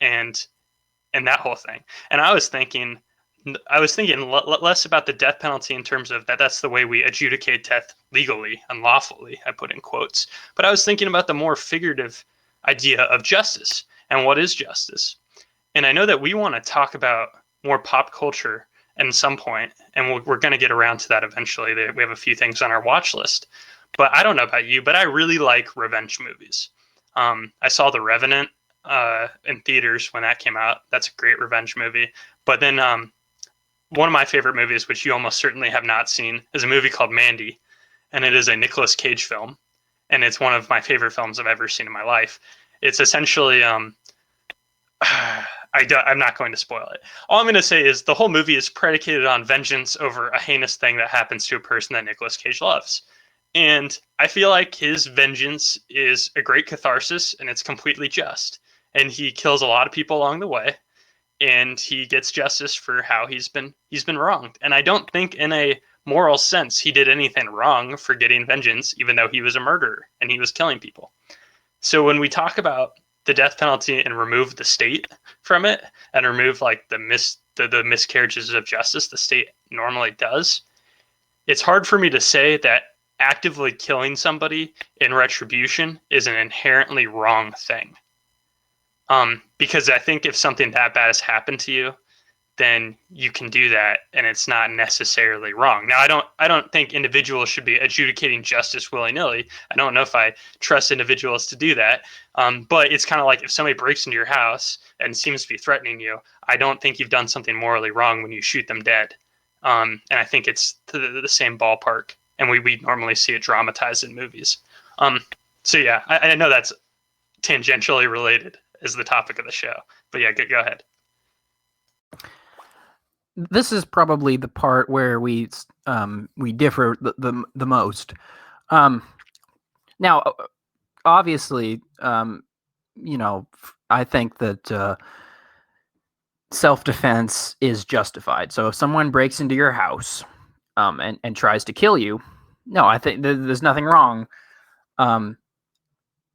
and that whole thing. And I was thinking less about the death penalty in terms of that's the way we adjudicate death legally and lawfully, I put in quotes. But I was thinking about the more figurative idea of justice and what is justice. And I know that we want to talk about more pop culture at some point, and we're going to get around to that eventually. We have a few things on our watch list. But I don't know about you, but I really like revenge movies. I saw The Revenant in theaters when that came out. That's a great revenge movie. But then one of my favorite movies, which you almost certainly have not seen, is a movie called Mandy, and it is a Nicolas Cage film, and it's one of my favorite films I've ever seen in my life. It's essentially I'm not going to spoil it. All I'm going to say is the whole movie is predicated on vengeance over a heinous thing that happens to a person that Nicolas Cage loves. And I feel like his vengeance is a great catharsis, and it's completely just. And he kills a lot of people along the way, and he gets justice for how he's been wronged. And I don't think in a moral sense he did anything wrong for getting vengeance, even though he was a murderer and he was killing people. So when we talk about the death penalty and remove the state from it and remove like the miscarriages of justice the state normally does, it's hard for me to say that actively killing somebody in retribution is an inherently wrong thing. Because I think if something that bad has happened to you, then you can do that, and it's not necessarily wrong. Now, I don't think individuals should be adjudicating justice willy-nilly. I don't know if I trust individuals to do that. But it's kind of like if somebody breaks into your house and seems to be threatening you, I don't think you've done something morally wrong when you shoot them dead. And I think it's the same ballpark, and we normally see it dramatized in movies. So yeah, I know that's tangentially related as the topic of the show, but yeah, go ahead. This is probably the part where we differ the most. Now, obviously, I think that self-defense is justified. So if someone breaks into your house and tries to kill you, no, I think there's nothing wrong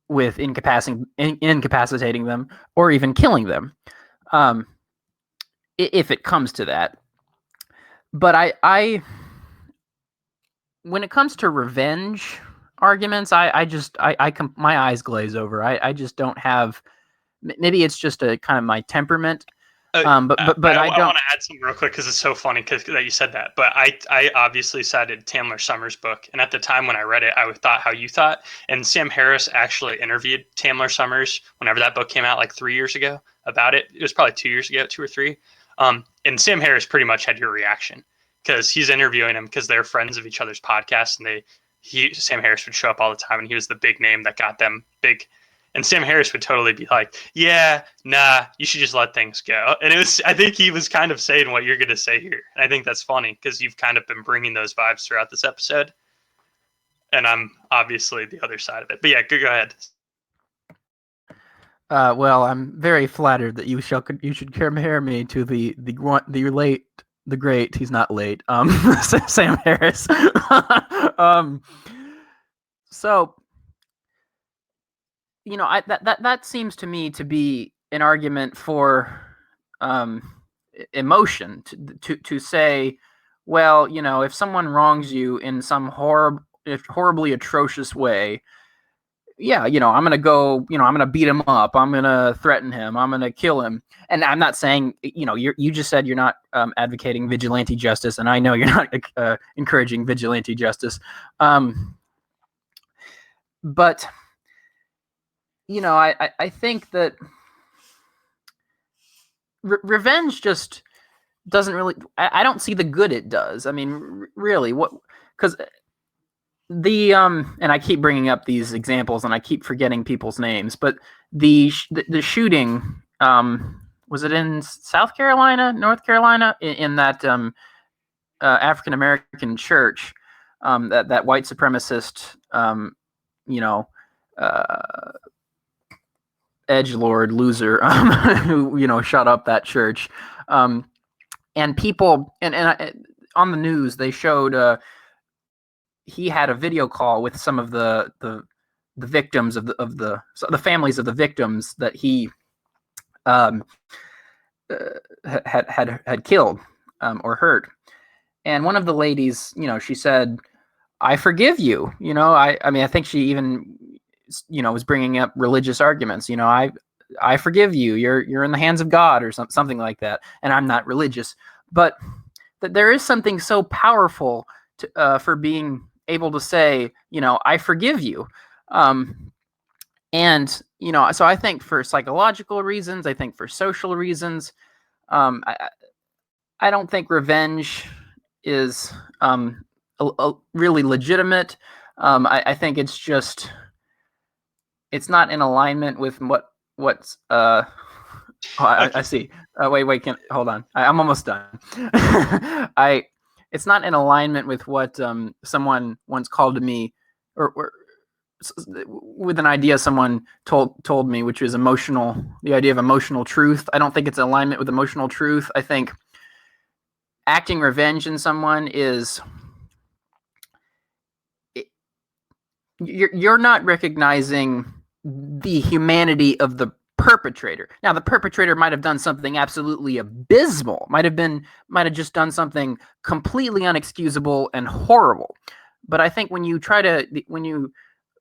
with incapacitating them or even killing them, if it comes to that. But when it comes to revenge arguments, my eyes glaze over. I just don't have. Maybe it's just a kind of my temperament. But I I don't. want to add something real quick because it's so funny that you said that. But I obviously cited Tamler Summers' book, and at the time when I read it, I thought how you thought. And Sam Harris actually interviewed Tamler Summers whenever that book came out, like 3 years ago, about it. It was probably 2 years ago, 2 or 3. And Sam Harris pretty much had your reaction because he's interviewing him because they're friends of each other's podcasts, and Sam Harris would show up all the time, and he was the big name that got them big. And Sam Harris would totally be like, yeah, nah, you should just let things go. And I think he was kind of saying what you're going to say here. And I think that's funny because you've kind of been bringing those vibes throughout this episode. And I'm obviously the other side of it. But yeah, go ahead. Well, I'm very flattered that you should compare me to the late, the great. He's not late. Sam Harris. So, that seems to me to be an argument for emotion to say, well, if someone wrongs you in some horribly atrocious way, yeah, I'm gonna go, I'm gonna beat him up, I'm gonna threaten him, I'm gonna kill him. And I'm not saying, you just said you're not advocating vigilante justice, and I know you're not encouraging vigilante justice, but I think that revenge just doesn't really. I don't see the good it does. I mean, really, what? Because and I keep bringing up these examples, and I keep forgetting people's names. But the shooting, was it in South Carolina, North Carolina, in that African American church, that white supremacist, edgelord loser, who shut up that church, and people, and on the news they showed he had a video call with some of the victims of the families of the victims that he had killed or hurt. And one of the ladies, she said, "I forgive you." I mean, I think she even, was bringing up religious arguments. I forgive you. You're in the hands of God, or something like that. And I'm not religious, but that there is something so powerful for being able to say, I forgive you. And so I think for psychological reasons, I think for social reasons, I don't think revenge is really legitimate. I think it's just, it's not in alignment with what's I see. Wait, hold on. I'm almost done. It's not in alignment with what someone once called to me, or with an idea someone told me, which was the idea of emotional truth. I don't think it's in alignment with emotional truth. I think acting revenge in someone is, you're not recognizing the humanity of the perpetrator. Now, the perpetrator might have done something absolutely abysmal, might have just done something completely unexcusable and horrible. But I think when you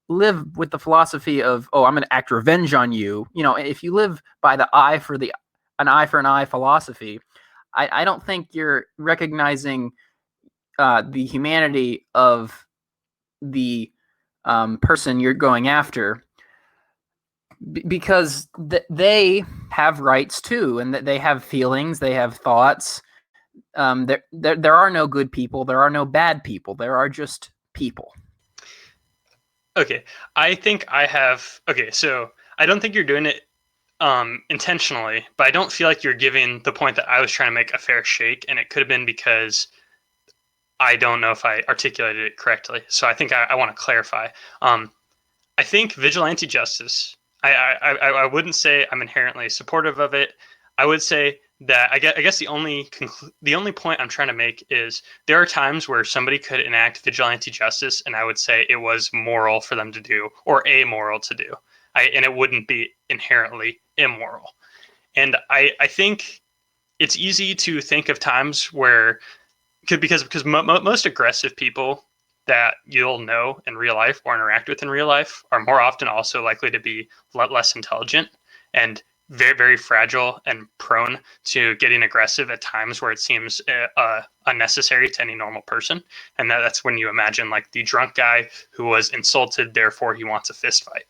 live with the philosophy of, oh, I'm going to act revenge on you, if you live by the an eye for an eye philosophy, I don't think you're recognizing the humanity of the person you're going after, because they have rights too, and that they have feelings, they have thoughts. There are no good people, there are no bad people, there are just people. Okay, I think I have. Okay, so I don't think you're doing it intentionally, but I don't feel like you're giving the point that I was trying to make a fair shake, and it could have been because I don't know if I articulated it correctly. So I think I want to clarify. I think vigilante justice, I wouldn't say I'm inherently supportive of it. I would say that I guess the only point I'm trying to make is there are times where somebody could enact vigilante justice, and I would say it was moral for them to do, or amoral to do, and it wouldn't be inherently immoral. And I think it's easy to think of times where, because most aggressive people that you'll know in real life or interact with in real life are more often also likely to be less intelligent and very, very fragile and prone to getting aggressive at times where it seems unnecessary to any normal person. And that's when you imagine like the drunk guy who was insulted, therefore he wants a fist fight.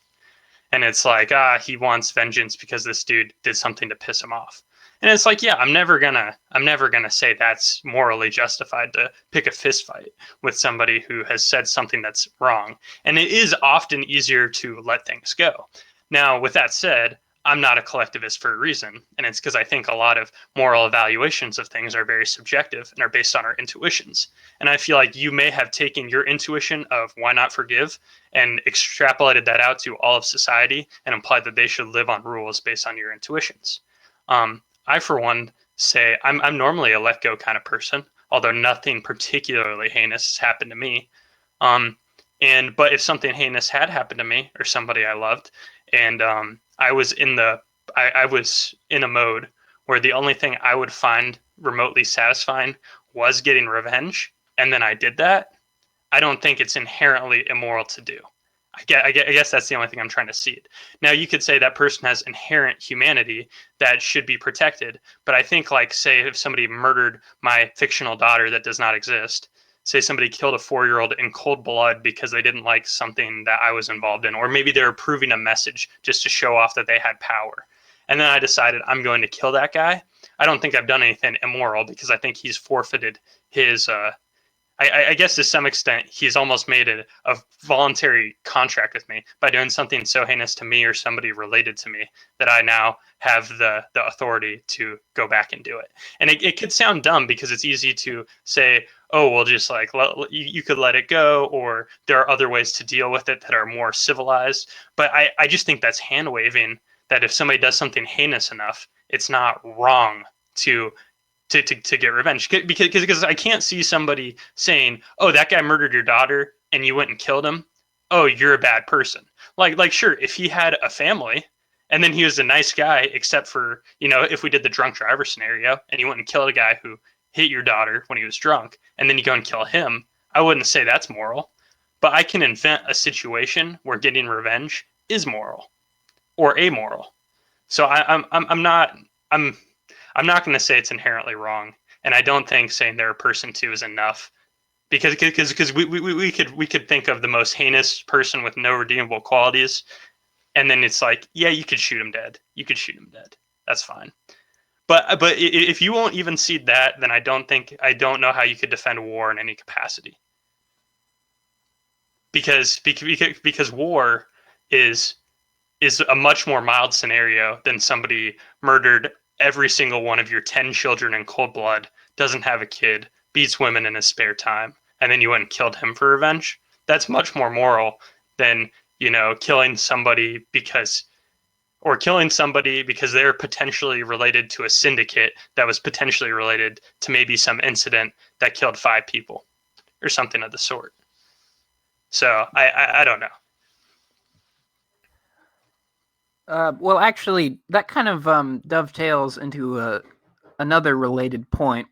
And it's like, he wants vengeance because this dude did something to piss him off. And it's like, yeah, I'm never gonna say that's morally justified to pick a fist fight with somebody who has said something that's wrong. And it is often easier to let things go. Now, with that said, I'm not a collectivist for a reason, and it's because I think a lot of moral evaluations of things are very subjective and are based on our intuitions. And I feel like you may have taken your intuition of why not forgive and extrapolated that out to all of society and implied that they should live on rules based on your intuitions. I, for one, say I'm normally a let go kind of person, although nothing particularly heinous has happened to me. But if something heinous had happened to me or somebody I loved, and I was in a mode where the only thing I would find remotely satisfying was getting revenge, and then I did that, I don't think it's inherently immoral to do. I guess that's the only thing I'm trying to see. Now, you could say that person has inherent humanity that should be protected, but I think, like, say, if somebody murdered my fictional daughter that does not exist, say somebody killed a 4-year-old in cold blood because they didn't like something that I was involved in, or maybe they were proving a message just to show off that they had power. And then I decided I'm going to kill that guy. I don't think I've done anything immoral because I think he's forfeited his, I guess to some extent, he's almost made a voluntary contract with me by doing something so heinous to me or somebody related to me that I now have the authority to go back and do it. And it could sound dumb because it's easy to say, oh, well, just like you could let it go, or there are other ways to deal with it that are more civilized. But I just think that's hand waving, that if somebody does something heinous enough, it's not wrong to get revenge, because I can't see somebody saying, oh, that guy murdered your daughter and you went and killed him, oh, you're a bad person. Like sure, if he had a family and then he was a nice guy, except for, if we did the drunk driver scenario and you went and killed a guy who hit your daughter when he was drunk and then you go and kill him, I wouldn't say that's moral. But I can invent a situation where getting revenge is moral or amoral. So I'm not going to say it's inherently wrong, and I don't think saying they're a person too is enough, because we could think of the most heinous person with no redeemable qualities, and then it's like, yeah, you could shoot him dead. You could shoot him dead. That's fine. But if you won't even see that, then I don't know how you could defend war in any capacity. Because war is a much more mild scenario than somebody murdered every single one of your 10 children in cold blood, doesn't have a kid, beats women in his spare time, and then you went and killed him for revenge. That's much more moral than, killing somebody because they're potentially related to a syndicate that was potentially related to maybe some incident that killed 5 people or something of the sort. So I don't know. Well, actually, that kind of dovetails into another related point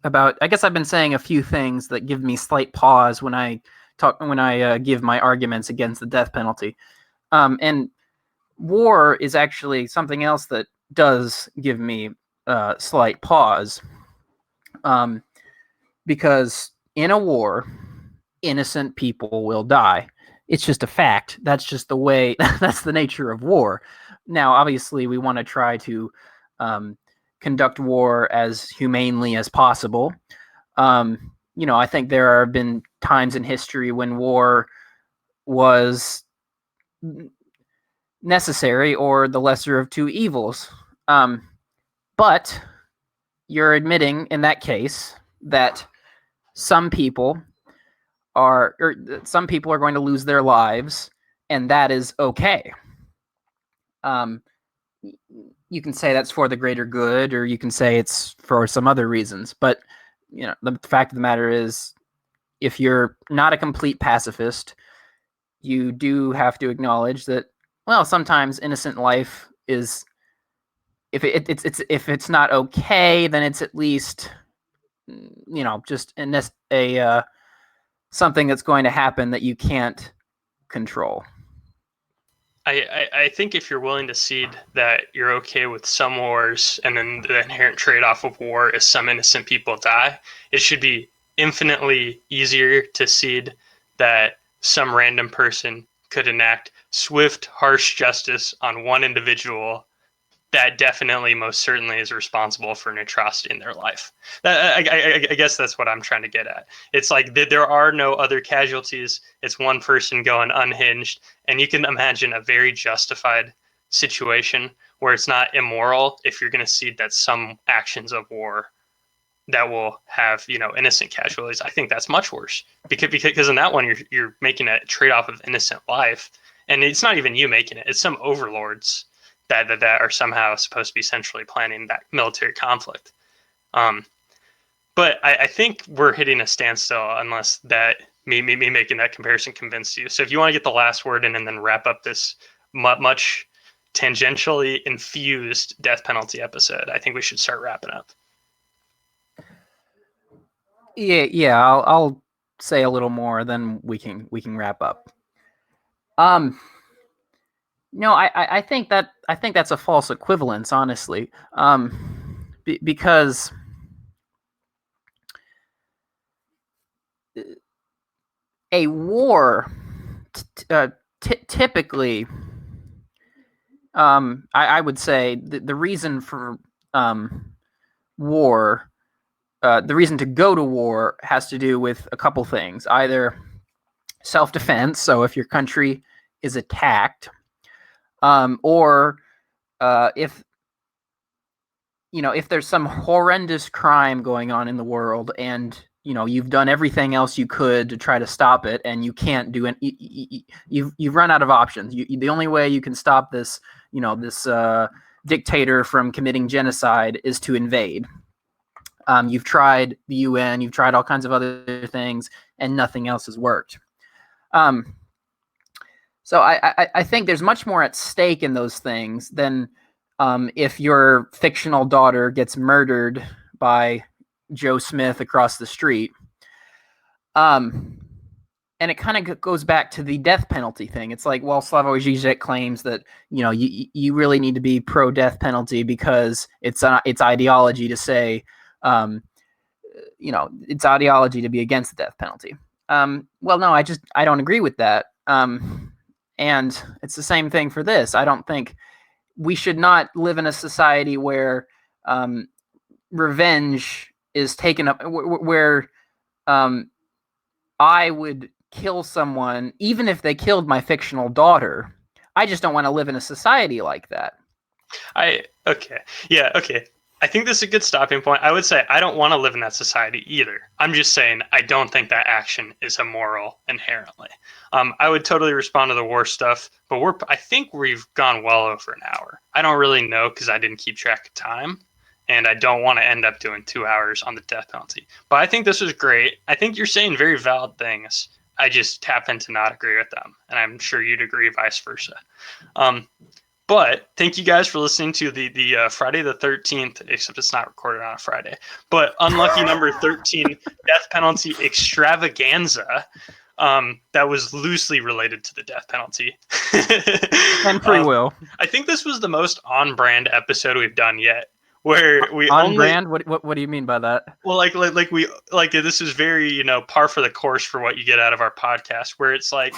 about. I guess I've been saying a few things that give me slight pause when I give my arguments against the death penalty, and war is actually something else that does give me slight pause, because in a war, innocent people will die. It's just a fact. That's just the way. That's the nature of war. Now, obviously, we want to try to conduct war as humanely as possible. I think there have been times in history when war was necessary or the lesser of two evils. But you're admitting in that case that some people are going to lose their lives, and that is okay. You can say that's for the greater good, or you can say it's for some other reasons. But the fact of the matter is, if you're not a complete pacifist, you do have to acknowledge that, well, sometimes innocent life is, if it's not okay, then it's at least just a something that's going to happen that you can't control. I think if you're willing to cede that you're okay with some wars and then the inherent trade-off of war is some innocent people die, it should be infinitely easier to cede that some random person could enact swift, harsh justice on one individual that definitely, most certainly, is responsible for an atrocity in their life. I guess that's what I'm trying to get at. It's like there are no other casualties. It's one person going unhinged, and you can imagine a very justified situation where it's not immoral if you're going to see that some actions of war that will have innocent casualties. I think that's much worse because in that one you're making a trade-off of innocent life, and it's not even you making it. It's some overlords that are somehow supposed to be centrally planning that military conflict. But I think we're hitting a standstill unless that me making that comparison convinced you. So if you want to get the last word in and then wrap up this much tangentially infused death penalty episode, I think we should start wrapping up. Yeah. I'll say a little more, then we can wrap up. No, I think that's a false equivalence, honestly. Because a war typically, I would say the reason for war, the reason to go to war has to do with a couple things. Either self-defense, so if your country is attacked, or if there's some horrendous crime going on in the world and you've done everything else you could to try to stop it and you can't do it, you've run out of options. The only way you can stop this dictator from committing genocide is to invade. You've tried the UN, you've tried all kinds of other things, and nothing else has worked. So I think there's much more at stake in those things than if your fictional daughter gets murdered by Joe Smith across the street. And it kind of goes back to the death penalty thing. It's like, well, Slavoj Žižek claims that you really need to be pro death penalty because it's ideology to say, it's ideology to be against the death penalty. Well, no, I don't agree with that. And it's the same thing for this. I don't think we should not live in a society where revenge is taken up, where I would kill someone, even if they killed my fictional daughter. I just don't want to live in a society like that. Okay. I think this is a good stopping point. I would say I don't want to live in that society either. I'm just saying I don't think that action is immoral inherently. I would totally respond to the war stuff, but I think we've gone well over an hour. I don't really know because I didn't keep track of time, and I don't want to end up doing 2 hours on the death penalty. But I think this was great. I think you're saying very valid things. I just happen to not agree with them, and I'm sure you'd agree vice versa. But thank you guys for listening to the Friday the 13th, except it's not recorded on a Friday, but unlucky number 13 death penalty extravaganza that was loosely related to the death penalty. And free will. I think this was the most on-brand episode we've done yet. Where we on brand? What do you mean by that? Well, like this is very par for the course for what you get out of our podcast. Where it's like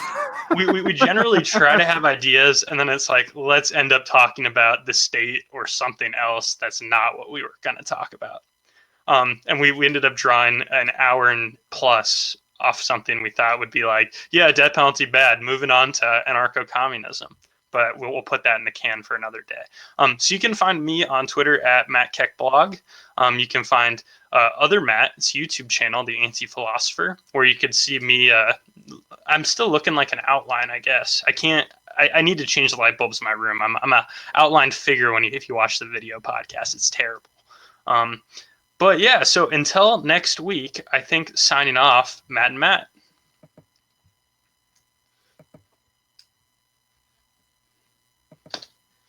we generally try to have ideas, and then it's like let's end up talking about the state or something else that's not what we were going to talk about. And we ended up drawing an hour and plus off something we thought would be like, yeah, death penalty bad. Moving on to anarcho-communism. But we'll put that in the can for another day. So you can find me on Twitter at MattKeckBlog. You can find other Matt's YouTube channel, The Anti-Philosopher, where you could see me. I'm still looking like an outline, I guess. I need to change the light bulbs in my room. I'm a outlined figure if you watch the video podcast. It's terrible. But yeah, so until next week, I think signing off, Matt and Matt.